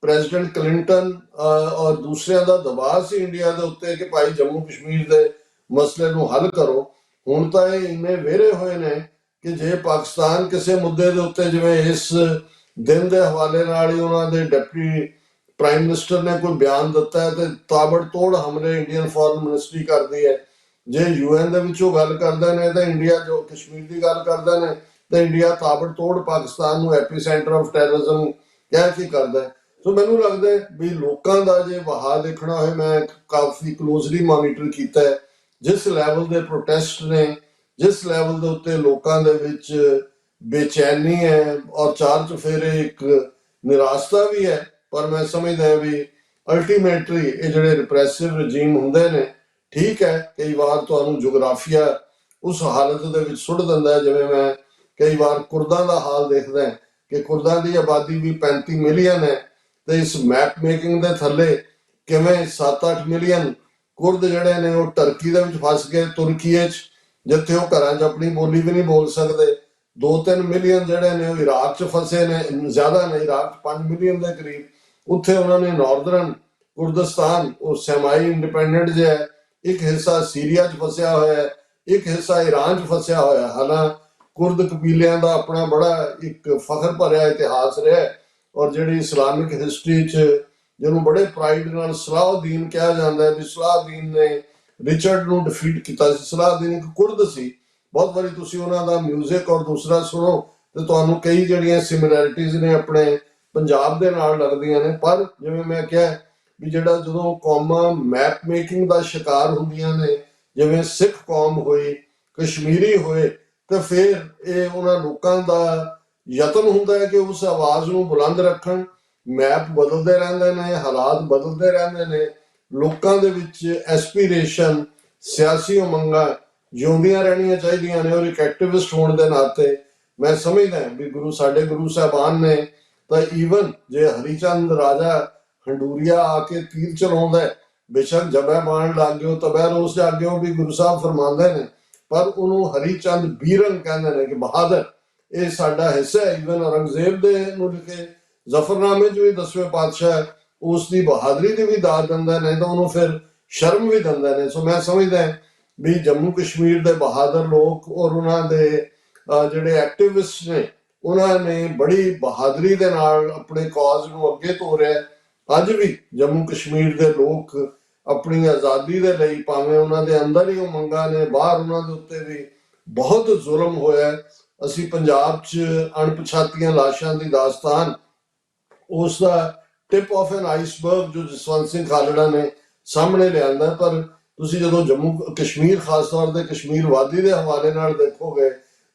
ਪ੍ਰੈਜ਼ੀਡੈਂਟ ਕਲਿੰਟਨ ਔਰ ਦੂਸਰਿਆਂ ਦਾ ਦਬਾਅ ਸੀ ਇੰਡੀਆ ਦੇ ਉੱਤੇ ਕਿ ਭਾਈ ਜੰਮੂ ਕਸ਼ਮੀਰ ਦੇ ਮਸਲੇ ਨੂੰ ਹੱਲ ਕਰੋ। ਹੁਣ ਤਾਂ ਇਹ ਇੰਨੇ ਵਿਹਰੇ ਹੋਏ ਨੇ ਕਿ ਜੇ ਪਾਕਿਸਤਾਨ ਕਿਸੇ ਮੁੱਦੇ ਦੇ ਉੱਤੇ, ਜਿਵੇਂ ਇਸ ਦਿਨ ਦੇ ਹਵਾਲੇ ਨਾਲ ਹੀ ਉਹਨਾਂ ਦੇ ਡਿਪਟੀ ਪ੍ਰਾਈਮ ਮਿਨਿਸਟਰ ਨੇ ਕੋਈ ਬਿਆਨ ਦਿੱਤਾ ਹੈ, ਤੇ ਤਾਬੜਤੋੜ ਹਮਲੇ ਇੰਡੀਅਨ ਫੋਰਨ ਮਿਨਿਸਟਰੀ ਕਰਦੀ ਹੈ। ਜੇ ਯੂਐਨ ਦੇ ਵਿੱਚੋਂ ਗੱਲ ਕਰਦੇ ਨੇ ਤਾਂ ਇੰਡੀਆ ਜੋ ਕਸ਼ਮੀਰ ਦੀ ਗੱਲ ਕਰਦੇ ਨੇ ਤਾਂ ਇੰਡੀਆ ਤਾਬੜਤੋੜ ਪਾਕਿਸਤਾਨ ਨੂੰ ਐਪੀ ਸੈਂਟਰ ਆਫ ਟੈਰਰਿਜ਼ਮ ਕਹਿ ਕੇ ਕਰਦਾ ਹੈ। ਸੋ ਮੈਨੂੰ ਲੱਗਦਾ ਹੈ ਵੀ ਲੋਕਾਂ ਦਾ ਜੇ ਵਹਾਅ ਦੇਖਣਾ ਹੋਏ, ਮੈਂ ਕਾਫੀ ਕਲੋਜ਼ਲੀ ਮੋਨੀਟਰ ਕੀਤਾ ਹੈ ਜਿਸ ਲੈਵਲ ਦੇ ਪ੍ਰੋਟੈਸਟ ਨੇ, ਜਿਸ ਲੈਵਲ ਦੇ ਉੱਤੇ ਲੋਕਾਂ ਦੇ ਵਿੱਚ ਬੇਚੈਨੀ ਹੈ ਔਰ ਚਾਰ ਚੁਫੇਰੇ ਇੱਕ ਨਿਰਾਸ਼ਤਾ ਵੀ ਹੈ। ਪਰ ਮੈਂ ਸਮਝਦਾ ਵੀ ਅਲਟੀਮੇਟਲੀ ਇਹ ਜਿਹੜੇ ਰਿਪਰੈਸਿਵ ਰਜੀਮ ਹੁੰਦੇ ਨੇ, ਠੀਕ ਹੈ ਕਈ ਵਾਰ ਤੁਹਾਨੂੰ ਜੁਗਰਾਫੀਆ ਉਸ ਹਾਲਤ ਦੇ ਵਿੱਚ ਸੁੱਟ ਦਿੰਦਾ ਹੈ। ਜਿਵੇਂ ਮੈਂ ਕਈ ਵਾਰ ਕੁਰਦਾਂ ਦਾ ਹਾਲ ਦੇਖਦਾ ਕਿ ਕੁਰਦਾਂ ਦੀ ਆਬਾਦੀ ਵੀ 35 ਮਿਲੀਅਨ ਹੈ, ਤੇ ਇਸ ਮੈਪ ਮੇਕਿੰਗ ਦੇ ਥੱਲੇ ਕਿਵੇਂ 7-8 ਮਿਲੀਅਨ ਕੁਰਦ ਜਿਹੜੇ ਨੇ ਉਹ ਟਰਕੀ ਦੇ ਵਿੱਚ ਫਸ ਗਏ, ਤੁਰਕੀਏ 'ਚ, ਜਿੱਥੇ ਉਹ ਘਰਾਂ 'ਚ ਆਪਣੀ ਬੋਲੀ ਵੀ ਨਹੀਂ ਬੋਲ ਸਕਦੇ। 2-3 ਮਿਲੀਅਨ ਜਿਹੜੇ ਨੇ ਉਹ ਇਰਾਕ 'ਚ ਫਸੇ ਨੇ, ਜ਼ਿਆਦਾ ਨੇ, ਇਰਾਕ 'ਚ 5 ਮਿਲੀਅਨ ਦੇ ਕਰੀਬ। ਉੱਥੇ ਉਹਨਾਂ ਨੇ ਨਾਰਦਰਨ ਕੁਰਦਿਸਤਾਨ, ਉਹ ਸੈਮਾਈ ਇੰਡੀਪੈਂਡੈਂਟ ਜਿਹਾ ਹੈ, ਇੱਕ ਹਿੱਸਾ ਸੀਰੀਆ 'ਚ ਫਸਿਆ ਹੋਇਆ ਹੈ, ਇੱਕ ਹਿੱਸਾ ਈਰਾਨ 'ਚ ਫਸਿਆ ਹੋਇਆ। ਹਾਲਾਂ ਕੁਰਦ ਕਬੀਲਿਆਂ ਦਾ ਆਪਣਾ ਬੜਾ ਇੱਕ ਫਖਰ ਭਰਿਆ ਇਤਿਹਾਸ ਰਿਹਾ, ਔਰ ਜਿਹੜੀ ਇਸਲਾਮਿਕ ਹਿਸਟਰੀ 'ਚ ਜਿਹਨੂੰ ਬੜੇ ਪ੍ਰਾਈਡ ਨਾਲ ਸਲਾਹੁਦੀਨ ਕਿਹਾ ਜਾਂਦਾ ਹੈ, ਵੀ ਸਲਾਹੁਦੀਨ ਨੇ ਰਿਚਰਡ ਨੂੰ ਡਿਫੀਟ ਕੀਤਾ ਸੀ। ਸਲਾਹੁਦੀਨ ਇੱਕ ਕੁਰਦ ਸੀ। ਬਹੁਤ ਵਾਰੀ ਤੁਸੀਂ ਉਹਨਾਂ ਦਾ ਮਿਊਜ਼ਿਕ ਔਰ ਦੂਸਰਾ ਸੁਣੋ ਤੇ ਤੁਹਾਨੂੰ ਕਈ ਜਿਹੜੀਆਂ ਸਿਮਿਲੈਰਿਟੀਜ਼ ਨੇ ਆਪਣੇ ਪੰਜਾਬ ਦੇ ਨਾਲ ਲੱਗਦੀਆਂ ਨੇ। ਪਰ ਜਿਵੇਂ ਮੈਂ ਕਿਹਾ ਵੀ ਜਿਹੜਾ ਜਦੋਂ ਕੌਮਾਂ ਮੈਪ ਮੇਕਿੰਗ ਦਾ ਸ਼ਿਕਾਰ ਹੁੰਦੀਆਂ ਨੇ, ਜਿਵੇਂ ਸਿੱਖ ਕੌਮ ਹੋਈ, ਕਸ਼ਮੀਰੀ ਹੋਏ, ਤੇ ਫਿਰ ਇਹ ਉਹਨਾਂ ਲੋਕਾਂ ਦਾ ਯਤਨ ਹੁੰਦਾ ਹੈ ਕਿ ਉਸ ਆਵਾਜ਼ ਨੂੰ ਬੁਲੰਦ ਰੱਖਣ। ਮੈਪ ਬਦਲਦੇ ਰਹਿੰਦੇ ਨੇ, ਹਾਲਾਤ ਬਦਲਦੇ ਰਹਿੰਦੇ ਨੇ, ਲੋਕਾਂ ਦੇ ਵਿੱਚ ਐਸਪੀਰੇਸ਼ਨ, ਸਿਆਸੀ ਉਮੰਗਾਂ ਜਿਉਂਦੀਆਂ ਰਹਿਣੀਆਂ ਚਾਹੀਦੀਆਂ ਨੇ। ਔਰ ਇੱਕ ਐਕਟਿਵਿਸਟ ਹੋਣ ਦੇ ਨਾਤੇ ਮੈਂ ਸਮਝਦਾ ਵੀ ਸਾਡੇ ਗੁਰੂ ਸਾਹਿਬਾਨ ਨੇ ਤਾਂ ਈਵਨ ਜੇ ਹਰੀਚੰਦ ਰਾਜਾ ਹੰਡੂਰੀਆ ਆ ਕੇ ਤੀਰ ਚਲਾਉਂਦਾ ਹੈ, ਬੇਸ਼ੱਕ ਜਬੈ ਮਾਰਨ ਲੱਗ ਗਿਓ ਤਬੈ ਰੋਸ ਜਾਗਿਓ ਵੀ ਗੁਰੂ ਸਾਹਿਬ ਫਰਮਾਉਂਦੇ ਨੇ, ਪਰ ਉਹਨੂੰ ਹਰੀਚੰਦ ਬੀਰਨ ਕਹਿੰਦੇ ਨੇ ਕਿ ਬਹਾਦਰ। ਇਹ ਸਾਡਾ ਹਿੱਸਾ ਹੈ। ਈਵਨ ਔਰੰਗਜ਼ੇਬ ਦੇ ਨੂੰ ਲਿਖੇ ਜ਼ਫਰਨਾਮੇ 'ਚ ਵੀ 10ਵੇਂ ਪਾਤਸ਼ਾਹ ਉਸ ਦੀ ਬਹਾਦਰੀ ਦੀ ਵੀ ਦਾਤ ਦਿੰਦੇ ਨੇ, ਤਾਂ ਉਹਨੂੰ ਫਿਰ ਸ਼ਰਮ ਵੀ ਦਿੰਦੇ ਨੇ। ਸੋ ਮੈਂ ਸਮਝਦਾ ਵੀ ਜੰਮੂ ਕਸ਼ਮੀਰ ਦੇ ਬਹਾਦਰ ਲੋਕ ਔਰ ਉਹਨਾਂ ਦੇ ਜਿਹੜੇ ਐਕਟਿਵਿਸਟ ਨੇ, ਉਹਨਾਂ ਨੇ ਬੜੀ ਬਹਾਦਰੀ ਦੇ ਨਾਲ ਆਪਣੇ ਕਾਜ਼ ਨੂੰ ਅੱਗੇ ਤੋਰਿਆ। ਅੱਜ ਵੀ ਜੰਮੂ ਕਸ਼ਮੀਰ ਦੇ ਲੋਕ ਆਪਣੀ ਆਜ਼ਾਦੀ ਦੇ ਲਈ, ਭਾਵੇਂ ਉਹਨਾਂ ਦੇ ਅੰਦਰ ਹੀ ਉਮੰਗਾਂ ਨੇ, ਬਾਹਰ ਉਹਨਾਂ ਦੇ ਉੱਤੇ ਵੀ ਬਹੁਤ ਜ਼ੁਲਮ ਹੋਇਆ। ਅਸੀਂ ਪੰਜਾਬ 'ਚ ਅਣਪਛਾਤੀਆਂ ਲਾਸ਼ਾਂ ਦੀ ਦਾਸਤਾਨ, ਉਸ ਦਾ ਟਿਪ ਆਫ ਐਨ ਆਈਸਬਰਗ ਜੋ ਜਸਵੰਤ ਸਿੰਘ ਖਾਲੜਾ ਨੇ ਸਾਹਮਣੇ ਲਿਆਂਦਾ। ਪਰ ਤੁਸੀਂ ਜਦੋਂ ਜੰਮੂ ਕਸ਼ਮੀਰ, ਖਾਸ ਤੌਰ ਤੇ ਕਸ਼ਮੀਰ ਵਾਦੀ ਦੇ ਹਵਾਲੇ ਨਾਲ ਦੇਖੋਗੇ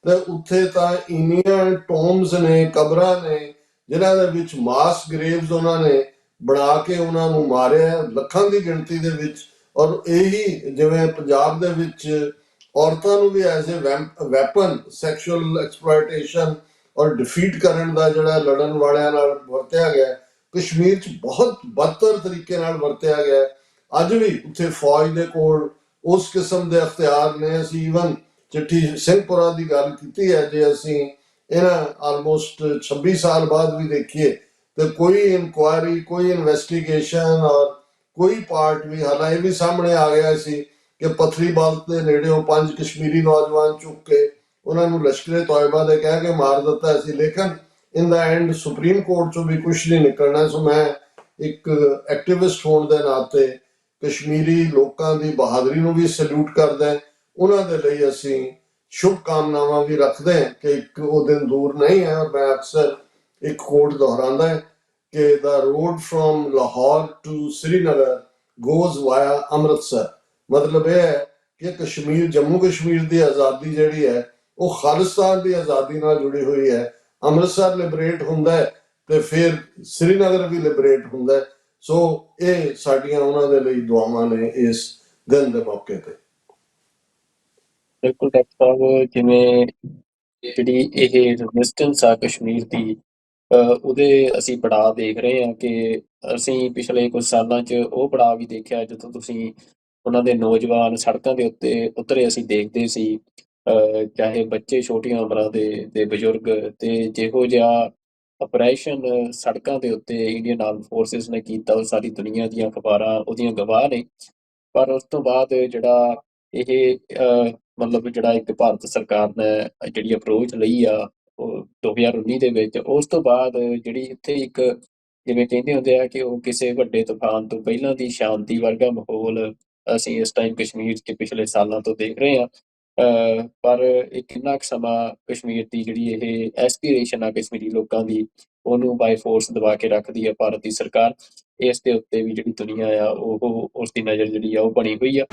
ਤੇ ਉੱਥੇ ਤਾਂ ਇੰਨੀਆਂ ਟੋਮਸ ਨੇ, ਕਬਰਾਂ ਨੇ, ਜਿਨ੍ਹਾਂ ਦੇ ਵਿੱਚ ਮਾਸ ਗ੍ਰੇਵਸ ਉਹਨਾਂ ਨੇ ਬਣਾ ਕੇ ਉਹਨਾਂ ਨੂੰ ਮਾਰਿਆ ਲੱਖਾਂ ਦੀ ਗਿਣਤੀ ਦੇ ਵਿੱਚ। ਔਰ ਇਹੀ ਜਿਵੇਂ ਪੰਜਾਬ ਦੇ ਵਿੱਚ ਔਰਤਾਂ ਨੂੰ ਵੀ as a weapon sexual exploitation ਔਰ ਡਿਫੀਟ ਕਰਨ ਦਾ ਜਿਹੜਾ ਲੜਨ ਵਾਲਿਆਂ ਨਾਲ ਵਰਤਿਆ ਗਿਆ, ਕਸ਼ਮੀਰ 'ਚ ਬਹੁਤ ਬਦਤਰ ਤਰੀਕੇ ਨਾਲ ਵਰਤਿਆ ਗਿਆ। ਅੱਜ ਵੀ ਉੱਥੇ ਫੌਜ ਦੇ ਕੋਲ ਉਸ ਕਿਸਮ ਦੇ ਅਖਤਿਆਰ ਨੇ। ਅਸੀਂ ਈਵਨ ਚਿੱਠੀ ਸਿੰਘਪੁਰਾ ਦੀ ਗੱਲ ਕੀਤੀ ਹੈ, ਜੇ ਅਸੀਂ ਇਹਨਾਂ ਆਲਮੋਸਟ 26 ਸਾਲ ਬਾਅਦ ਵੀ ਦੇਖੀਏ ਤੇ ਕੋਈ ਇਨਕੁਆਇਰੀ, ਕੋਈ ਇਨਵੈਸਟੀਗੇਸ਼ਨ ਔਰ ਕੋਈ ਪਾਰਟ ਵੀ, ਹਾਲਾਂਕਿ ਇਹ ਵੀ ਸਾਹਮਣੇ ਆ ਗਿਆ ਸੀ ਕਿ ਪਥਰੀ ਬਾਲਤ ਦੇ ਨੇੜਿਓਂ 5 ਕਸ਼ਮੀਰੀ ਨੌਜਵਾਨ ਚੁੱਕ ਕੇ ਉਹਨਾਂ ਨੂੰ ਲਸ਼ਕਰੇ ਤੋਇਬਾ ਦੇ ਕਹਿ ਕੇ ਮਾਰ ਦਿੱਤਾ ਸੀ, ਲੇਕਿਨ ਇਨ ਦਾ ਐਂਡ ਸੁਪਰੀਮ ਕੋਰਟ 'ਚੋਂ ਵੀ ਕੁਛ ਨਹੀਂ ਨਿਕਲਣਾ। ਸੋ ਮੈਂ ਇੱਕ ਐਕਟਿਵਿਸਟ ਹੋਣ ਦੇ ਨਾਤੇ ਕਸ਼ਮੀਰੀ ਲੋਕਾਂ ਦੀ ਬਹਾਦਰੀ ਨੂੰ ਵੀ ਸੈਲੂਟ ਕਰਦਾ। ਉਹਨਾਂ ਦੇ ਲਈ ਅਸੀਂ ਸ਼ੁਭ ਕਾਮਨਾਵਾਂ ਵੀ ਰੱਖਦੇ ਹਾਂ ਕਿ ਇੱਕ ਉਹ ਦਿਨ ਦੂਰ ਨਹੀਂ ਹੈ। ਮੈਂ ਅਕਸਰ ਇੱਕ ਕੋਟ ਦੁਹਰਾਉਂਦਾ ਹੈ ਕਿ the road from Lahore to Srinagar goes via Amritsar. ਮਤਲਬ ਇਹ ਹੈ ਕਿ ਕਸ਼ਮੀਰ, ਜੰਮੂ ਕਸ਼ਮੀਰ ਦੀ ਆਜ਼ਾਦੀ ਜਿਹੜੀ ਹੈ ਉਹ ਖਾਲਿਸਤਾਨ ਦੀ ਆਜ਼ਾਦੀ ਨਾਲ ਜੁੜੀ ਹੋਈ ਹੈ। ਅੰਮ੍ਰਿਤਸਰ ਲਿਬਰੇਟ ਹੁੰਦਾ ਹੈ ਤੇ ਫਿਰ ਸ੍ਰੀਨਗਰ ਵੀ ਲਿਬਰੇਟ ਹੁੰਦਾ ਹੈ। ਸੋ ਇਹ ਸਾਡੀਆਂ ਉਹਨਾਂ ਦੇ ਲਈ ਦੁਆਵਾਂ ਨੇ ਇਸ ਦਿਨ ਦੇ ਮੌਕੇ ਤੇ।
ਬਿਲਕੁਲ ਡਾਕਟਰ ਸਾਹਿਬ, ਜਿਵੇਂ ਜਿਹੜੀ ਇਹ ਰੈਜ਼ਿਸਟੈਂਸ ਆ ਕਸ਼ਮੀਰ ਦੀ, ਉਹਦੇ ਅਸੀਂ ਪੜਾਅ ਦੇਖ ਰਹੇ ਹਾਂ ਕਿ ਅਸੀਂ ਪਿਛਲੇ ਕੁਝ ਸਾਲਾਂ 'ਚ ਉਹ ਪੜਾਅ ਵੀ ਦੇਖਿਆ ਜਦੋਂ ਤੁਸੀਂ ਉਹਨਾਂ ਦੇ ਨੌਜਵਾਨ ਸੜਕਾਂ ਦੇ ਉੱਤੇ ਉਤਰੇ ਅਸੀਂ ਦੇਖਦੇ ਸੀ। ਚਾਹੇ ਬੱਚੇ ਛੋਟੀਆਂ ਉਮਰਾਂ ਦੇ ਬਜ਼ੁਰਗ, ਤੇ ਜਿਹੋ ਜਿਹਾ ਆਪਰੇਸ਼ਨ ਸੜਕਾਂ ਦੇ ਉੱਤੇ ਇੰਡੀਅਨ ਆਰਮਡ ਫੋਰਸਿਸ ਨੇ ਕੀਤਾ, ਉਹ ਸਾਰੀ ਦੁਨੀਆ ਦੀਆਂ ਅਖ਼ਬਾਰਾਂ ਉਹਦੀਆਂ ਗਵਾਹ ਨੇ। ਪਰ ਉਸ ਤੋਂ ਬਾਅਦ ਜਿਹੜਾ ਇਹ ਮਤਲਬ ਜਿਹੜਾ ਇੱਕ ਭਾਰਤ ਸਰਕਾਰ ਨੇ ਜਿਹੜੀ ਅਪਰੋਚ ਲਈ ਆ ਉਹ 2019 ਦੇ ਵਿੱਚ, ਉਸ ਤੋਂ ਬਾਅਦ ਜਿਹੜੀ ਇੱਥੇ ਇੱਕ ਜਿਵੇਂ ਕਹਿੰਦੇ ਹੁੰਦੇ ਆ ਕਿ ਉਹ ਕਿਸੇ ਵੱਡੇ ਤੂਫਾਨ ਤੋਂ ਪਹਿਲਾਂ ਦੀ ਸ਼ਾਂਤੀ ਵਰਗਾ ਮਾਹੌਲ ਅਸੀਂ ਇਸ ਟਾਈਮ ਕਸ਼ਮੀਰ 'ਚ ਪਿਛਲੇ ਸਾਲਾਂ ਤੋਂ ਦੇਖ ਰਹੇ ਹਾਂ। ਪਰ ਇਹ ਕਿੰਨਾ ਕੁ ਸਮਾਂ ਕਸ਼ਮੀਰ ਦੀ ਜਿਹੜੀ ਇਹ ਐਸਪੀਰੇਸ਼ਨ ਆ ਕਸ਼ਮੀਰੀ ਲੋਕਾਂ ਦੀ, ਉਹਨੂੰ ਬਾਏ ਫੋਰਸ ਦਬਾ ਕੇ ਰੱਖਦੀ ਆ ਭਾਰਤ ਦੀ ਸਰਕਾਰ। ਇਸ ਦੇ ਉੱਤੇ ਵੀ ਜਿਹੜੀ ਦੁਨੀਆ ਆ ਉਹ ਉਸ ਦੀ ਨਜ਼ਰ ਜਿਹੜੀ ਆ ਉਹ ਬਣੀ ਹੋਈ ਆ।